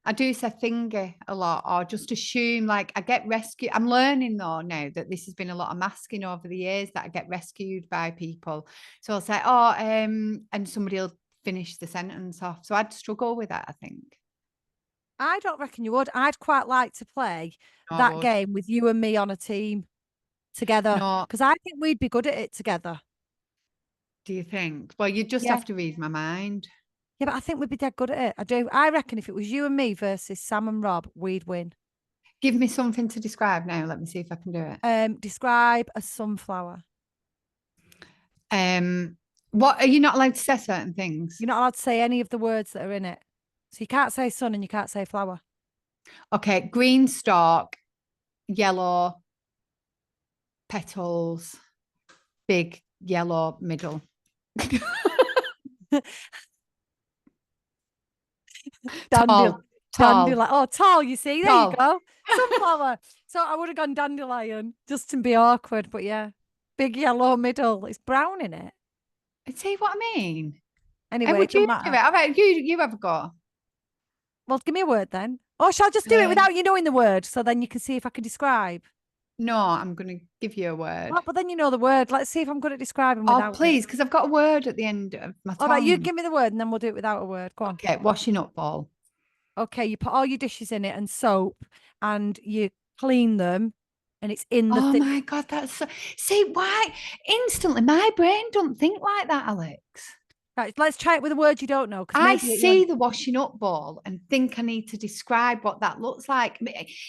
Speaker 2: I do say thingy a lot or just assume like I get rescued. I'm learning though now that this has been a lot of masking over the years that I get rescued by people. So I'll say, oh, and somebody will finish the sentence off. So I'd struggle with that, I think.
Speaker 1: I don't reckon you would. I'd quite like to play
Speaker 2: No, I
Speaker 1: that
Speaker 2: would.
Speaker 1: game with you and me on a team together
Speaker 2: No,
Speaker 1: because I think we'd be good at it together.
Speaker 2: do you think? Well, you just
Speaker 1: Yeah.
Speaker 2: have to read my mind.
Speaker 1: Yeah, but I think we'd be dead good at it. I do. I reckon if it was you and me versus Sam and Rob, we'd win.
Speaker 2: Give me something to describe now. Let me see if I can do it.
Speaker 1: Describe a sunflower.
Speaker 2: Um, what are you not allowed to say certain things?
Speaker 1: You're not allowed to say any of the words that are in it. So you can't say sun and you can't say flower.
Speaker 2: Okay, green stalk, yellow petals, big yellow middle.
Speaker 1: Dandelion.
Speaker 2: Tall, tall,
Speaker 1: Dandelion. Oh, tall, you see? There you
Speaker 2: tall.
Speaker 1: go. Sunflower. So I would have gone dandelion just to be awkward, but yeah. Big yellow middle. It's brown in it.
Speaker 2: See what I mean? How
Speaker 1: Anyway, it
Speaker 2: would
Speaker 1: doesn't
Speaker 2: you do
Speaker 1: matter.
Speaker 2: it? All right, you have a go.
Speaker 1: Well, give me a word then. Or shall I just do it without you knowing the word so then you can see if I can describe?
Speaker 2: No, I'm going to give you a word.
Speaker 1: Well, but then you know the word. Let's see if I'm good at describing
Speaker 2: Oh,
Speaker 1: without it.
Speaker 2: please, because I've got a word at the end of my
Speaker 1: All right, you
Speaker 2: tongue.
Speaker 1: give me the word and then we'll do it without a word. Go on.
Speaker 2: Okay, washing up ball.
Speaker 1: Okay, you put all your dishes in it and soap and you clean them and it's in the
Speaker 2: Oh
Speaker 1: thing.
Speaker 2: my God, that's so... See, why? Instantly, my brain don't think like that, Alex.
Speaker 1: Right, let's try it with a word you don't know because
Speaker 2: I
Speaker 1: maybe you
Speaker 2: see the washing up ball and think I need to describe what that looks like.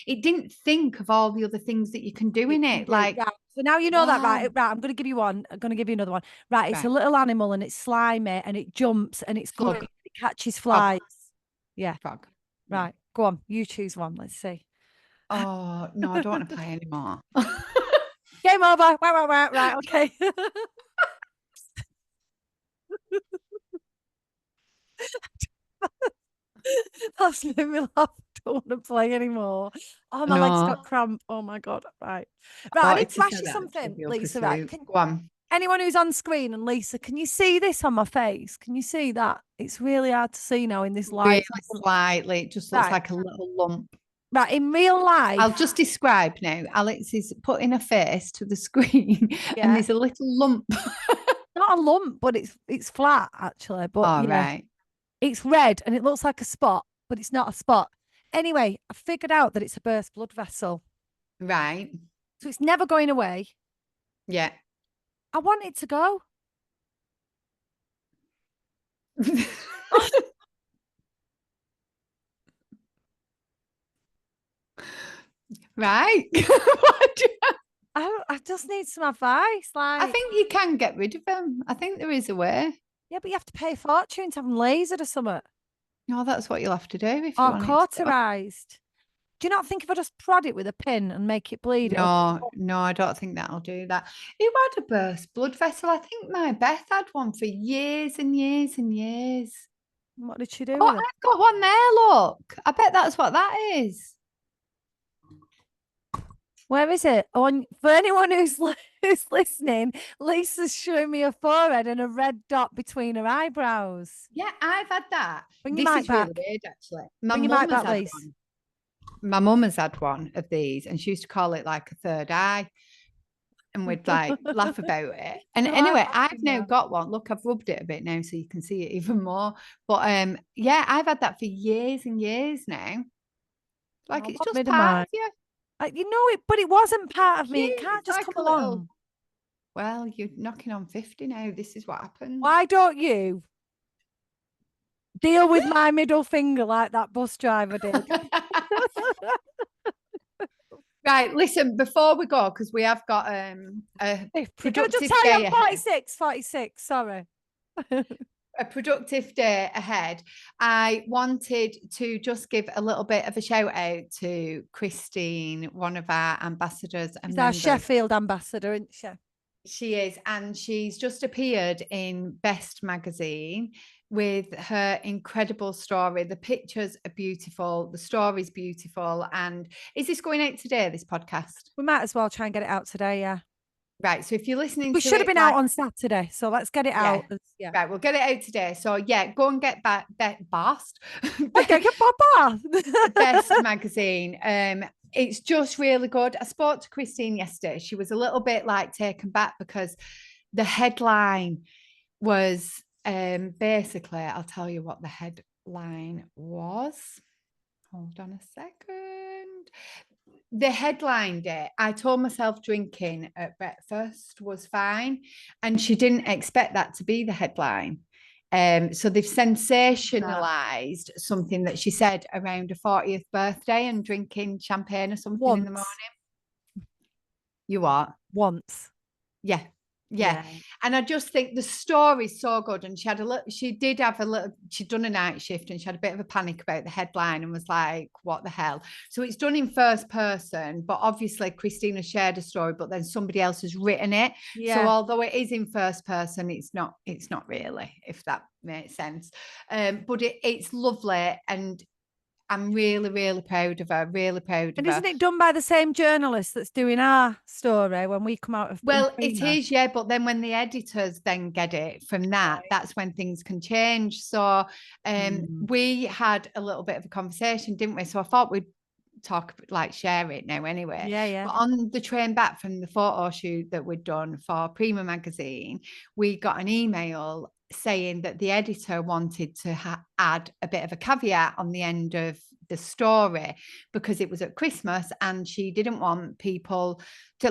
Speaker 2: It didn't think of all the other things that you can do
Speaker 1: you
Speaker 2: in
Speaker 1: can
Speaker 2: it.
Speaker 1: do.
Speaker 2: Like,
Speaker 1: Right. So now you know that, right?
Speaker 2: wow.
Speaker 1: Right. I'm going to give you one. I'm going to give you another one. Right. It's a
Speaker 2: Right.
Speaker 1: little animal and it's slimy and it jumps and it's green.
Speaker 2: Slug.
Speaker 1: It catches
Speaker 2: Frog.
Speaker 1: flies. Yeah.
Speaker 2: Frog. Yeah.
Speaker 1: Right. Go on. You choose one. Let's see.
Speaker 2: Oh, no, I don't want to play anymore.
Speaker 1: Game over. Wow. Right. Okay. That's made me laugh. I don't want to play anymore. Oh, my legs got
Speaker 2: No.
Speaker 1: cramp. Oh my God. Right.
Speaker 2: I
Speaker 1: Right. I need
Speaker 2: wanted
Speaker 1: to
Speaker 2: to
Speaker 1: ask
Speaker 2: say
Speaker 1: you
Speaker 2: that
Speaker 1: something,
Speaker 2: Trivial
Speaker 1: Lisa. Right.
Speaker 2: Pursuit. Go on.
Speaker 1: Anyone who's on screen and Lisa, can you see this on my face? Can you see that? It's really hard to see now in this light.
Speaker 2: Really
Speaker 1: It's like
Speaker 2: slightly. It just looks
Speaker 1: right.
Speaker 2: like a little lump.
Speaker 1: Right. In real
Speaker 2: I'll
Speaker 1: life,
Speaker 2: just describe now. Alex is putting a face to the screen and
Speaker 1: yeah.
Speaker 2: there's a little lump.
Speaker 1: Not a lump, but it's flat actually. But
Speaker 2: All
Speaker 1: yeah,
Speaker 2: right.
Speaker 1: it's red and it looks like a spot, but it's not a spot. Anyway, I figured out that it's a burst blood vessel.
Speaker 2: Right.
Speaker 1: So it's never going away.
Speaker 2: Yeah.
Speaker 1: I want it to go.
Speaker 2: Right. What do you-
Speaker 1: I just need some advice.
Speaker 2: I
Speaker 1: Like,
Speaker 2: think you can get rid of them. I think there is a way.
Speaker 1: yeah, but you have to pay a fortune to have them lasered or something.
Speaker 2: No, that's what you'll have to do if you
Speaker 1: Or
Speaker 2: want it to go.
Speaker 1: cauterized. Do you not think if I just prod it with a pin and make it bleed, it'll
Speaker 2: No, no, I don't think that'll do that. Who had a burst blood vessel? I think my Beth had one for years and years and years.
Speaker 1: what did she do
Speaker 2: Oh,
Speaker 1: with it?
Speaker 2: I've got one there, look. I bet that's what that is.
Speaker 1: Where is it? On for anyone who's listening, Lisa's showing me a forehead and a red dot between her eyebrows.
Speaker 2: Yeah, I've had that.
Speaker 1: Bring your
Speaker 2: This
Speaker 1: mic
Speaker 2: is really
Speaker 1: back.
Speaker 2: weird, actually. My
Speaker 1: Bring your
Speaker 2: mum
Speaker 1: mic
Speaker 2: has
Speaker 1: back,
Speaker 2: had
Speaker 1: Lisa.
Speaker 2: one. My mum has had one of these, and she used to call it like a third eye. And we'd like laugh about it. And
Speaker 1: No, I'm
Speaker 2: anyway, I've
Speaker 1: laughing
Speaker 2: now
Speaker 1: now.
Speaker 2: got one. Look, I've rubbed it a bit now so you can see it even more. But yeah, I've had that for years and years now. Like
Speaker 1: Oh,
Speaker 2: it's
Speaker 1: what
Speaker 2: just
Speaker 1: made of
Speaker 2: part
Speaker 1: mine?
Speaker 2: of you.
Speaker 1: You know it, but it wasn't part of me. It
Speaker 2: Cute.
Speaker 1: can't
Speaker 2: It's
Speaker 1: just
Speaker 2: like
Speaker 1: come
Speaker 2: a little.
Speaker 1: along.
Speaker 2: Well, you're knocking on 50 now. This is what happens.
Speaker 1: Why don't you deal with my middle finger like that bus driver did?
Speaker 2: Right, listen, before we go, because we have got a
Speaker 1: Can I just
Speaker 2: productive
Speaker 1: tell you,
Speaker 2: day
Speaker 1: I'm
Speaker 2: ahead.
Speaker 1: 46, 46, sorry.
Speaker 2: A productive day ahead. I wanted to just give a little bit of a shout out to Christine, one of our ambassadors and
Speaker 1: She's our
Speaker 2: members.
Speaker 1: Sheffield ambassador, isn't she?
Speaker 2: She is, and she's just appeared in Best magazine with her incredible story. The pictures are beautiful, the story's beautiful. And is this going out today, this podcast?
Speaker 1: We might as well try and get it out today, yeah.
Speaker 2: Right. So if you're listening
Speaker 1: We
Speaker 2: to
Speaker 1: should have
Speaker 2: it
Speaker 1: been out on Saturday, so let's get it
Speaker 2: yeah.
Speaker 1: out. Yeah.
Speaker 2: Right, we'll get it out today. So yeah, go and get Bast.
Speaker 1: Okay, get Papa.
Speaker 2: Best magazine. It's just really good. I spoke to Christine yesterday. She was a little bit like taken back because the headline was basically, I'll tell you what the headline was. Hold on a second. The headline it. I told myself drinking at breakfast was fine, and she didn't expect that to be the headline. So they've sensationalized something that she said around a 40th birthday and drinking champagne or something in the morning. You what?
Speaker 1: Once.
Speaker 2: Yeah. Yeah. And I just think the story's so good. And she'd done a night shift and she had a bit of a panic about the headline and was like, what the hell? So it's done in first person, but obviously Christina shared a story, but then somebody else has written it.
Speaker 1: Yeah.
Speaker 2: So although it is in first person, it's not really, if that makes sense. But it's lovely, and I'm really, really proud of her. Really proud of
Speaker 1: And
Speaker 2: her.
Speaker 1: isn't it done by the same journalist that's doing our story when we come out of?
Speaker 2: Well, it is, yeah. But then when the editors then get it from that, that's when things can change. So we had a little bit of a conversation, didn't we? So I thought we'd talk, like, share it now anyway.
Speaker 1: Yeah.
Speaker 2: But on the train back from the photo shoot that we'd done for Prima magazine, we got an email saying that the editor wanted to add a bit of a caveat on the end of the story because it was at Christmas and she didn't want people to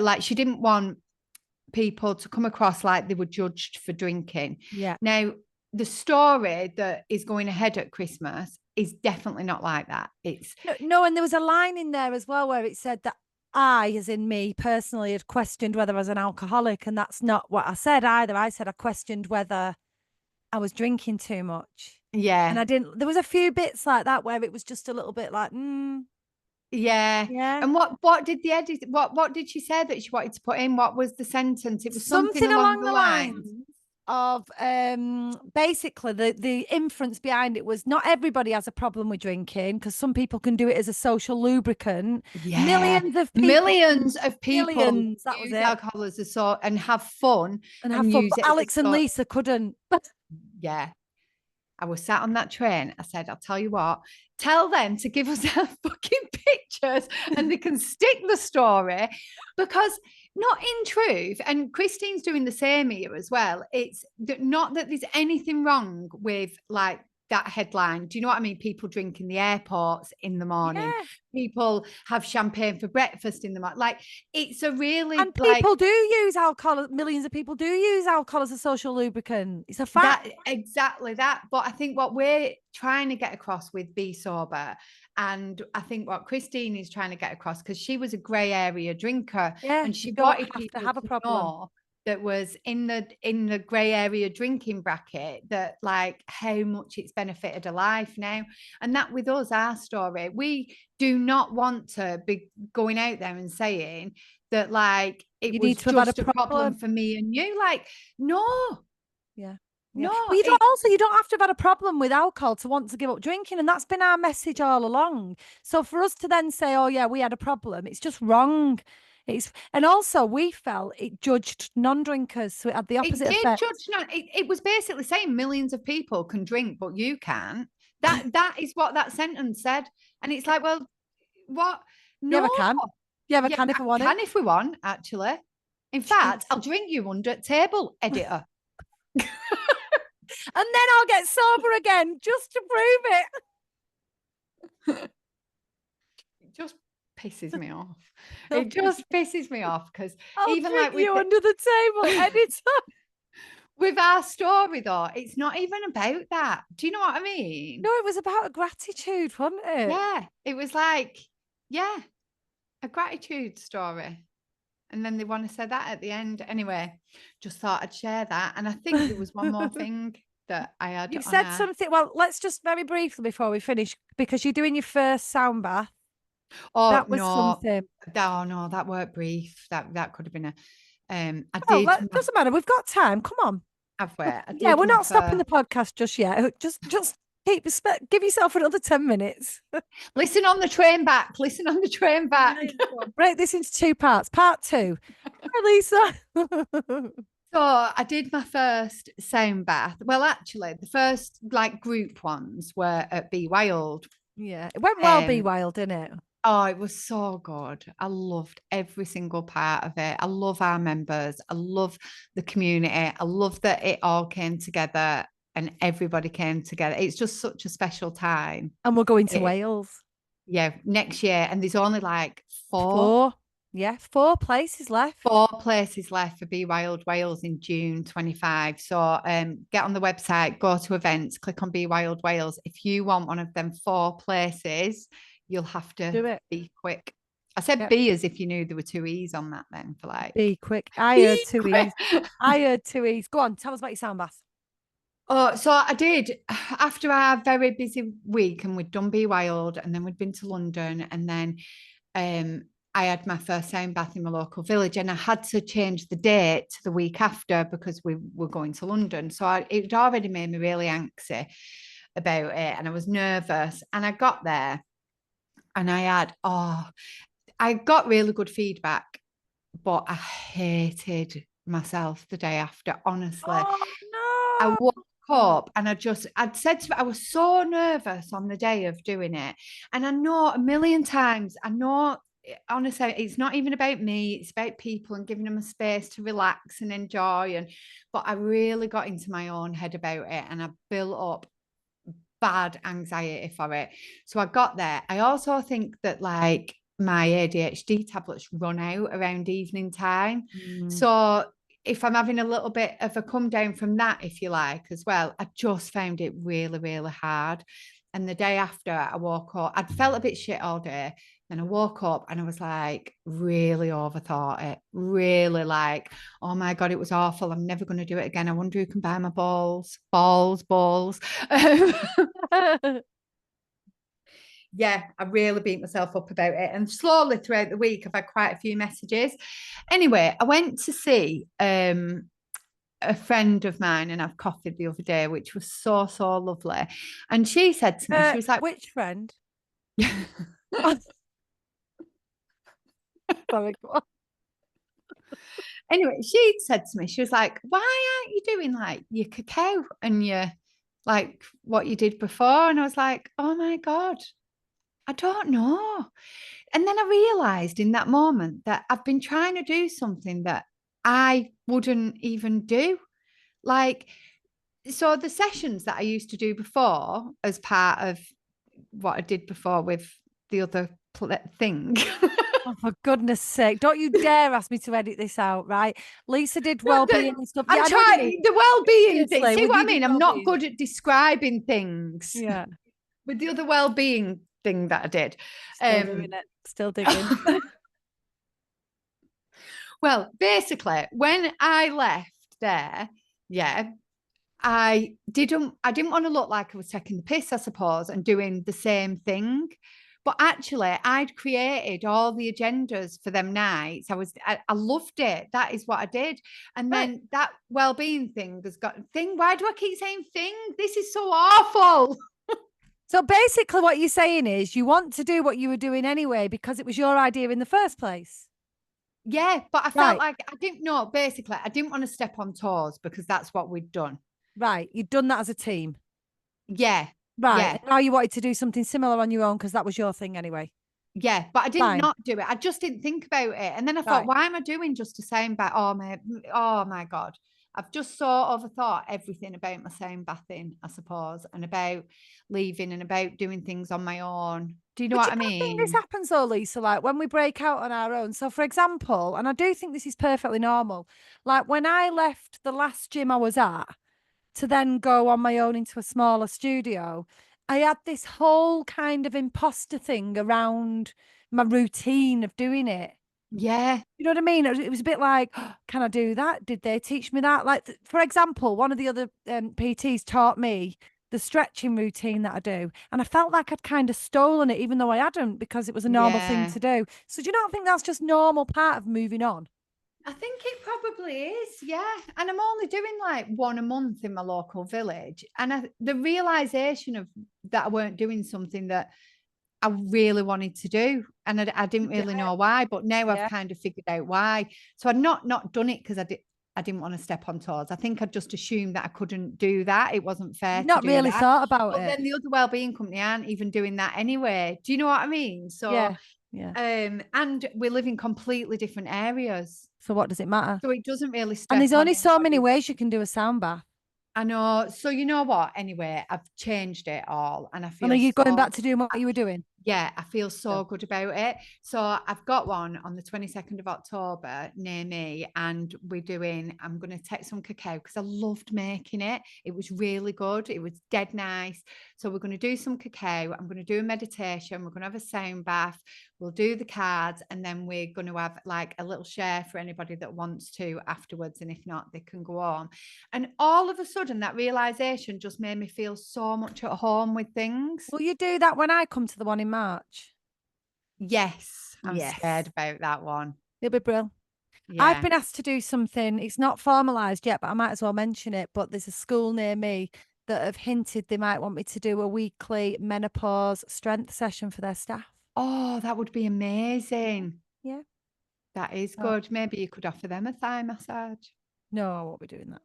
Speaker 2: come across like they were judged for drinking.
Speaker 1: Yeah.
Speaker 2: Now, the story that is going ahead at Christmas is definitely not like that. It's
Speaker 1: no, and there was a line in there as well where it said that I, as in me personally, had questioned whether I was an alcoholic, and that's not what I said either. I said I questioned whether I was drinking too much.
Speaker 2: Yeah.
Speaker 1: And I didn't. There was a few bits like that where it was just a little bit like,
Speaker 2: Yeah. And what did the edit? What did she say that she wanted to put in? What was the sentence? It was something along the lines
Speaker 1: of basically the inference behind it was not everybody has a problem with drinking because some people can do it as a social lubricant.
Speaker 2: Yeah.
Speaker 1: Millions of people use
Speaker 2: alcohol as a sort and have fun
Speaker 1: and have fun. But Alex and Lisa couldn't.
Speaker 2: Yeah. I was sat on that train. I said, I'll tell you what, tell them to give us our fucking pictures and they can stick the story, because not in truth, and Christine's doing the same here as well. It's not that there's anything wrong with like that headline. Do you know what I mean? People drink in the airports in the morning. Yeah. People have champagne for breakfast in the morning. Like, it's a really,
Speaker 1: and people do use alcohol. Millions of people do use alcohol as a social lubricant. It's a fact.
Speaker 2: Exactly that. But I think what we're trying to get across with Be Sober, and I think what Christine is trying to get across, because she was a grey area drinker, and she wanted people to have a problem that was in the grey area drinking bracket, that like how much it's benefited a life now. And that with us, our story, we do not want to be going out there and saying that like it was just a problem for me and you. Like, no.
Speaker 1: Yeah.
Speaker 2: No,
Speaker 1: but you don't have to have had a problem with alcohol to want to give up drinking, and that's been our message all along. So for us to then say, oh yeah, we had a problem, it's just wrong. And also we felt it judged non-drinkers, so it had the opposite effect.
Speaker 2: It was basically saying millions of people can drink, but you can't. That is what that sentence said, and it's like, well, what? No,
Speaker 1: yeah, I can. Yeah, I can if I want it.
Speaker 2: Can if we want, actually. In fact, I'll drink you under the table, editor.
Speaker 1: And then I'll get sober again just to prove
Speaker 2: it. It just pisses me off. It just pisses me off because even like with
Speaker 1: you under the table, editor.
Speaker 2: With our story though, it's not even about that. Do you know what I mean?
Speaker 1: No, it was about a gratitude, wasn't it?
Speaker 2: Yeah, it was like, yeah. a gratitude story. And then they want to say that at the end. Anyway, just thought I'd share that. And I think there was one more thing that I had
Speaker 1: You
Speaker 2: on
Speaker 1: said
Speaker 2: our.
Speaker 1: something. Well, let's just very briefly before we finish, because you're doing your first sound bath.
Speaker 2: Oh
Speaker 1: That was
Speaker 2: no,
Speaker 1: something.
Speaker 2: oh no, that weren't brief. That could have been a. I
Speaker 1: Oh,
Speaker 2: did.
Speaker 1: doesn't matter. We've got time. Come on.
Speaker 2: I
Speaker 1: Yeah,
Speaker 2: did
Speaker 1: we're
Speaker 2: my
Speaker 1: not stopping
Speaker 2: first.
Speaker 1: the podcast just yet. Just give yourself another 10 minutes.
Speaker 2: Listen on the train back. Listen on the train back.
Speaker 1: Break this into two parts. Part two. Hi, Lisa.
Speaker 2: So I did my first sound bath. Well, actually, the first like group ones were at Be Wild.
Speaker 1: Yeah, it went well, Be Wild, didn't it?
Speaker 2: Oh, it was so good. I loved every single part of it. I love our members. I love the community. I love that it all came together and everybody came together. It's just such a special time.
Speaker 1: And we're going to
Speaker 2: It,
Speaker 1: Wales.
Speaker 2: yeah, next year. And there's only like four
Speaker 1: Four. Yeah, four places left.
Speaker 2: four places left for Be Wild Wales in June 25. So get on the website, go to events, click on Be Wild Wales. If you want one of them four places, you'll have to
Speaker 1: Do it.
Speaker 2: be quick. I said
Speaker 1: Yep.
Speaker 2: B as if you knew there were two E's on that then for like.
Speaker 1: Be quick. I
Speaker 2: Be
Speaker 1: heard two
Speaker 2: quick.
Speaker 1: E's. I heard two E's. Go on, tell us about your sound bath.
Speaker 2: Oh, so I did after our very busy week, and we'd done Be Wild, and then we'd been to London, and then I had my first sound bath in my local village, and I had to change the date to the week after because we were going to London. So it already made me really anxious about it, and I was nervous. And I got there, and I got really good feedback, but I hated myself the day after. Honestly,
Speaker 1: Oh
Speaker 2: I
Speaker 1: no.
Speaker 2: woke up and I'd said to, I was so nervous on the day of doing it. And I know a million times, I know honestly, it's not even about me, it's about people and giving them a space to relax and enjoy. But I really got into my own head about it, and I built up bad anxiety for it. So I got there. I also think that like my ADHD tablets run out around evening time. So if I'm having a little bit of a come down from that, if you like, as well, I just found it really, really hard. And the day after I woke up, I'd felt a bit shit all day. Then I woke up and I was like, really overthought it. Really like, oh my God, it was awful. I'm never going to do it again. I wonder who can buy my balls. Balls. Yeah, I really beat myself up about it. And slowly throughout the week, I've had quite a few messages. Anyway, I went to see a friend of mine and have coffee the other day, which was so, so lovely. And she said to me, she was like,
Speaker 1: Which friend? Sorry, go on.
Speaker 2: Anyway, she said to me, she was like, why aren't you doing like your cacao and your like what you did before? And I was like, oh my God, I don't know. And then I realized in that moment that I've been trying to do something that I wouldn't even do. Like, so the sessions that I used to do before as part of what I did before with the other thing.
Speaker 1: Oh, for goodness sake, don't you dare ask me to edit this out, right? Lisa did
Speaker 2: No,
Speaker 1: well-being and stuff. Yeah,
Speaker 2: I'm
Speaker 1: I know what you
Speaker 2: trying
Speaker 1: mean.
Speaker 2: the well-being thing.
Speaker 1: Seriously,
Speaker 2: See
Speaker 1: with
Speaker 2: what I
Speaker 1: you did
Speaker 2: mean? I'm not
Speaker 1: well-being.
Speaker 2: good at describing things.
Speaker 1: Yeah.
Speaker 2: With the other well-being thing that I did.
Speaker 1: Still doing it. Still digging.
Speaker 2: Well, basically, when I left there, yeah, I didn't want to look like I was taking the piss, I suppose, and doing the same thing. But actually, I'd created all the agendas for them nights. I loved it. That is what I did. And then that well-being thing has got thing. Why do I keep saying thing? This is so awful.
Speaker 1: So basically what you're saying is you want to do what you were doing anyway because it was your idea in the first place.
Speaker 2: Yeah, but I felt
Speaker 1: Right.
Speaker 2: like I didn't know. Basically, I didn't want to step on toes because that's what we'd done.
Speaker 1: Right. You'd done that as a team.
Speaker 2: Yeah.
Speaker 1: Right.
Speaker 2: Yeah.
Speaker 1: And now you wanted to do something similar on your own because that was your thing anyway.
Speaker 2: Yeah, but I didn't
Speaker 1: Fine.
Speaker 2: not do it. I just didn't think about it. And then I thought,
Speaker 1: Right.
Speaker 2: why am I doing just the same bath? Oh my God. I've just so overthought everything about my same bathing, I suppose, and about leaving and about doing things on my own. Do you know
Speaker 1: But
Speaker 2: what
Speaker 1: you
Speaker 2: I
Speaker 1: don't think this
Speaker 2: mean?
Speaker 1: happens though, Lisa, like when we break out on our own. So for example, and I do think this is perfectly normal, like when I left the last gym I was at to then go on my own into a smaller studio, I had this whole kind of imposter thing around my routine of doing it.
Speaker 2: Yeah.
Speaker 1: You know what I mean? It was a bit like, can I do that? Did they teach me that? Like, for example, one of the other PTs taught me the stretching routine that I do. And I felt like I'd kind of stolen it, even though I hadn't, because it was a normal thing
Speaker 2: Yeah.
Speaker 1: to do. So do you not think that's just normal part of moving on?
Speaker 2: I think it probably is, yeah. And I'm only doing like one a month in my local village. And the realization of that I weren't doing something that I really wanted to do. And I didn't
Speaker 1: Do
Speaker 2: really
Speaker 1: it.
Speaker 2: know why, but now I've
Speaker 1: Yeah.
Speaker 2: kind of figured out why. So I'd not done it because I didn't want to step on toes. I think I just assumed that I couldn't do that. It wasn't fair
Speaker 1: You've
Speaker 2: to
Speaker 1: not
Speaker 2: do
Speaker 1: really
Speaker 2: that.
Speaker 1: thought about
Speaker 2: But
Speaker 1: it.
Speaker 2: then the other wellbeing company aren't even doing that anyway. Do you know what I mean? So
Speaker 1: Yeah. Yeah.
Speaker 2: and we live in completely different areas.
Speaker 1: So what does it matter?
Speaker 2: So it doesn't really
Speaker 1: And
Speaker 2: step
Speaker 1: there's
Speaker 2: on
Speaker 1: only so many
Speaker 2: anybody's.
Speaker 1: ways you can do a sound bath.
Speaker 2: I know. So you know what? Anyway, I've changed it all and I
Speaker 1: And are
Speaker 2: feel
Speaker 1: you going
Speaker 2: so
Speaker 1: back to doing what you were doing?
Speaker 2: yeah, I feel
Speaker 1: No.
Speaker 2: so good about it. So I've got one on the 22nd of October near me, and I'm going to take some cacao because I loved making it. It was really good. It was dead nice. So we're going to do some cacao. I'm going to do a meditation. We're going to have a sound bath. We'll do the cards, and then we're going to have like a little share for anybody that wants to afterwards. And if not, they can go on. And all of a sudden, that realization just made me feel so much at home with things.
Speaker 1: Will you do that when I come to the one in March?
Speaker 2: Yes, I'm scared
Speaker 1: Yes.
Speaker 2: about that one.
Speaker 1: It'll be brilliant. I've
Speaker 2: Yeah.
Speaker 1: been asked to do something. It's not formalised yet, but I might as well mention it. But there's a school near me that have hinted they might want me to do a weekly menopause strength session for their staff.
Speaker 2: Oh, that would be amazing.
Speaker 1: Yeah.
Speaker 2: That is
Speaker 1: Oh,
Speaker 2: good. Maybe you could offer them a thigh massage.
Speaker 1: no, I won't be doing
Speaker 2: That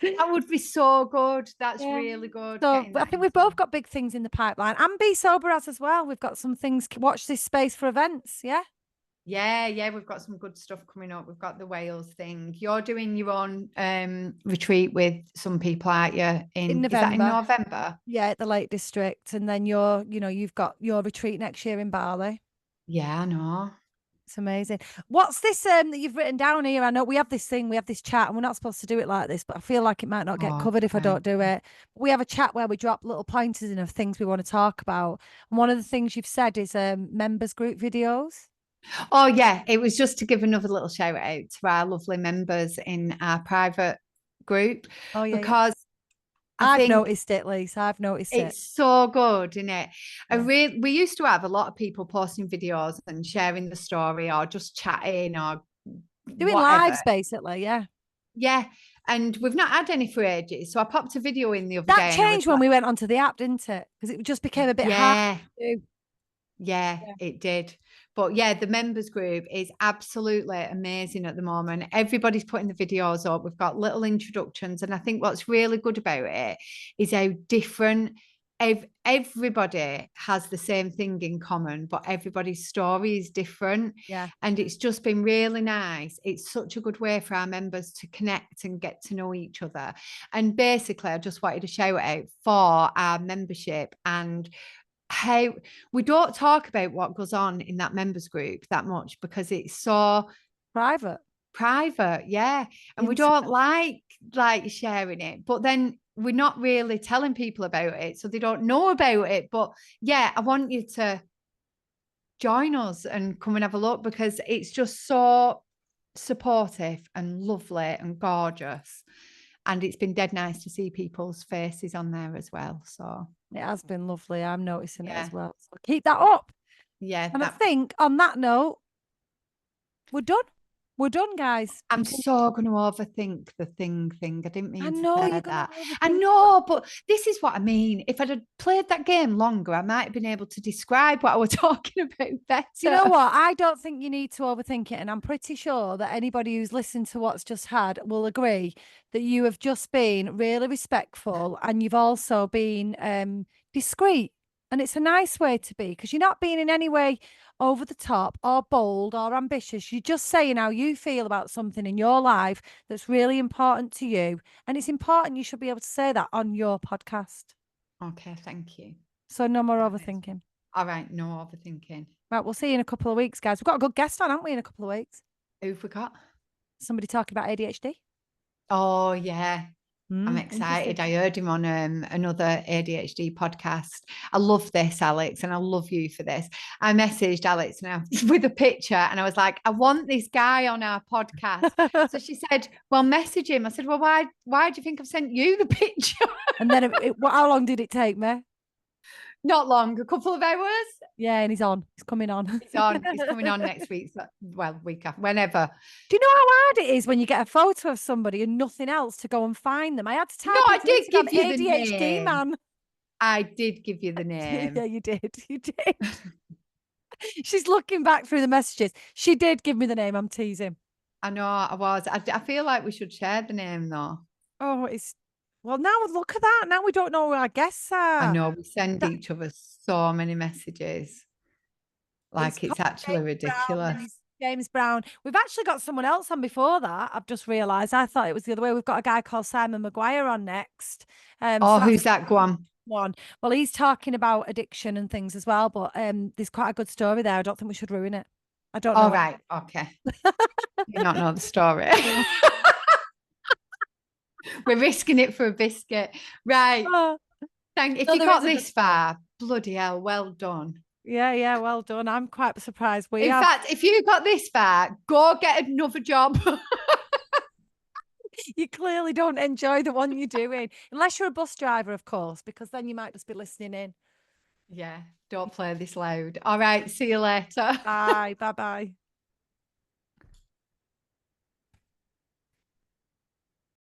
Speaker 1: that.
Speaker 2: would be so good. That's
Speaker 1: Yeah.
Speaker 2: really good
Speaker 1: So
Speaker 2: getting
Speaker 1: I
Speaker 2: that
Speaker 1: think we've
Speaker 2: into.
Speaker 1: both got big things in the pipeline. And Be Sober as well. We've got some things. Watch this space for events. Yeah.
Speaker 2: Yeah, yeah, we've got some good stuff coming up. We've got the Wales thing. You're doing your own retreat with some people, aren't you?
Speaker 1: In
Speaker 2: Is that in
Speaker 1: November.
Speaker 2: November?
Speaker 1: Yeah, at the Lake District. And then you've got your retreat next year in Bali.
Speaker 2: Yeah, I know.
Speaker 1: It's amazing. What's this that you've written down here? I know we have this thing, we have this chat, and we're not supposed to do it like this, but I feel like it might not get covered if I
Speaker 2: Okay.
Speaker 1: don't do it. We have a chat where we drop little pointers in of things we want to talk about. And one of the things you've said is members group videos.
Speaker 2: Oh, yeah. It was just to give another little shout out to our lovely members in our private group
Speaker 1: Oh yeah, yeah.
Speaker 2: because I
Speaker 1: I've
Speaker 2: think
Speaker 1: noticed it, Lisa. I've noticed it.
Speaker 2: it's so good, isn't it?
Speaker 1: Yeah.
Speaker 2: We used to have a lot of people posting videos and sharing the story or just chatting or
Speaker 1: Doing
Speaker 2: whatever.
Speaker 1: lives basically, yeah.
Speaker 2: Yeah. And we've not had any for ages. So I popped a video in the other
Speaker 1: That
Speaker 2: day and I was
Speaker 1: changed when
Speaker 2: like,
Speaker 1: we went onto the app, didn't it? Because it just became a bit hard
Speaker 2: yeah.
Speaker 1: to do.
Speaker 2: Yeah,
Speaker 1: Yeah.
Speaker 2: it did. But yeah, the members group is absolutely amazing at the moment. Everybody's putting the videos up. We've got little introductions. And I think what's really good about it is how different everybody has the same thing in common, but everybody's story is different.
Speaker 1: Yeah.
Speaker 2: And it's just been really nice. It's such a good way for our members to connect and get to know each other. And basically, I just wanted to shout out for our membership and how we don't talk about what goes on in that members group that much because it's so
Speaker 1: Private.
Speaker 2: private, yeah, and we don't
Speaker 1: Intimate.
Speaker 2: like sharing it, but then we're not really telling people about it so they don't know about it. But yeah, I want you to join us and come and have a look because it's just so supportive and lovely and gorgeous, and it's been dead nice to see people's faces on there as well. So
Speaker 1: It has been lovely. I'm noticing it
Speaker 2: yeah,
Speaker 1: as well. So keep that up.
Speaker 2: yeah,
Speaker 1: And I
Speaker 2: that
Speaker 1: think on that note, we're done. We're done, guys.
Speaker 2: I'm
Speaker 1: You can.
Speaker 2: so going to overthink the thing. I didn't
Speaker 1: I
Speaker 2: mean to
Speaker 1: know
Speaker 2: say
Speaker 1: you're gonna
Speaker 2: that. I
Speaker 1: overthink.
Speaker 2: know, but this is what I mean. If I'd have played that game longer, I might have been able to describe what I was talking about
Speaker 1: You know
Speaker 2: better.
Speaker 1: what? I don't think you need to overthink it. And I'm pretty sure that anybody who's listened to what's just had will agree that you have just been really respectful and you've also been discreet. And it's a nice way to be because you're not being in any way over the top or bold or ambitious. You're just saying how you feel about something in your life that's really important to you. And it's important you should be able to say that on your podcast.
Speaker 2: Okay, thank you.
Speaker 1: So no more
Speaker 2: That is
Speaker 1: overthinking.
Speaker 2: all right. No overthinking.
Speaker 1: Right, we'll see you in a couple of weeks, guys. We've got a good guest on, haven't we, in a couple of weeks?
Speaker 2: Who forgot?
Speaker 1: Somebody talking about ADHD.
Speaker 2: Oh yeah, I'm
Speaker 1: Interesting.
Speaker 2: excited. I heard him on another ADHD podcast. I love this, Alex, and I love you for this. I messaged Alex now with a picture and I was like, I want this guy on our podcast. So she said, well, message him. I said, well, why do you think I've sent you the picture?
Speaker 1: And then how long did it take me?
Speaker 2: Not long, a couple of hours.
Speaker 1: Yeah, and he's on. He's coming on.
Speaker 2: He's on. He's coming on next week. So, well, week after, whenever.
Speaker 1: Do you know how hard it is when you get a photo of somebody and nothing else to go and find them? I had to
Speaker 2: No,
Speaker 1: type
Speaker 2: I
Speaker 1: into
Speaker 2: did
Speaker 1: Instagram
Speaker 2: give you the
Speaker 1: ADHD
Speaker 2: name.
Speaker 1: man.
Speaker 2: I did give you the
Speaker 1: Yeah,
Speaker 2: name.
Speaker 1: you did. You did. She's looking back through the messages. She did give me the name. I'm teasing.
Speaker 2: I know I was. I feel like we should share the name though.
Speaker 1: Oh, it's well now look at that. Now we don't know who our guests
Speaker 2: I
Speaker 1: are.
Speaker 2: know we send
Speaker 1: That
Speaker 2: each other so many messages.
Speaker 1: it's
Speaker 2: Like it's
Speaker 1: James
Speaker 2: actually
Speaker 1: Brown and
Speaker 2: ridiculous.
Speaker 1: it's James Brown. We've actually got someone else on before that. I've just realised. I thought it was the other way. We've got a guy called Simon Maguire on next.
Speaker 2: Oh,
Speaker 1: So that's
Speaker 2: who's that? Go on.
Speaker 1: one. Well, he's talking about addiction and things as well, but there's quite a good story there. I don't think we should ruin it. I don't
Speaker 2: All
Speaker 1: know it.
Speaker 2: right. Okay. You not know the story. We're risking it for a biscuit. Right.
Speaker 1: Oh,
Speaker 2: If
Speaker 1: no,
Speaker 2: you
Speaker 1: there
Speaker 2: got
Speaker 1: is a good
Speaker 2: this
Speaker 1: story.
Speaker 2: far, bloody hell, well done.
Speaker 1: Yeah, yeah, well done. I'm quite surprised we
Speaker 2: In
Speaker 1: have.
Speaker 2: fact, if you got this far, go get another job.
Speaker 1: You clearly don't enjoy the one you're doing, unless you're a bus driver, of course, because then you might just be listening in.
Speaker 2: Yeah, don't play this loud. All right, see you later.
Speaker 1: Bye, bye, bye.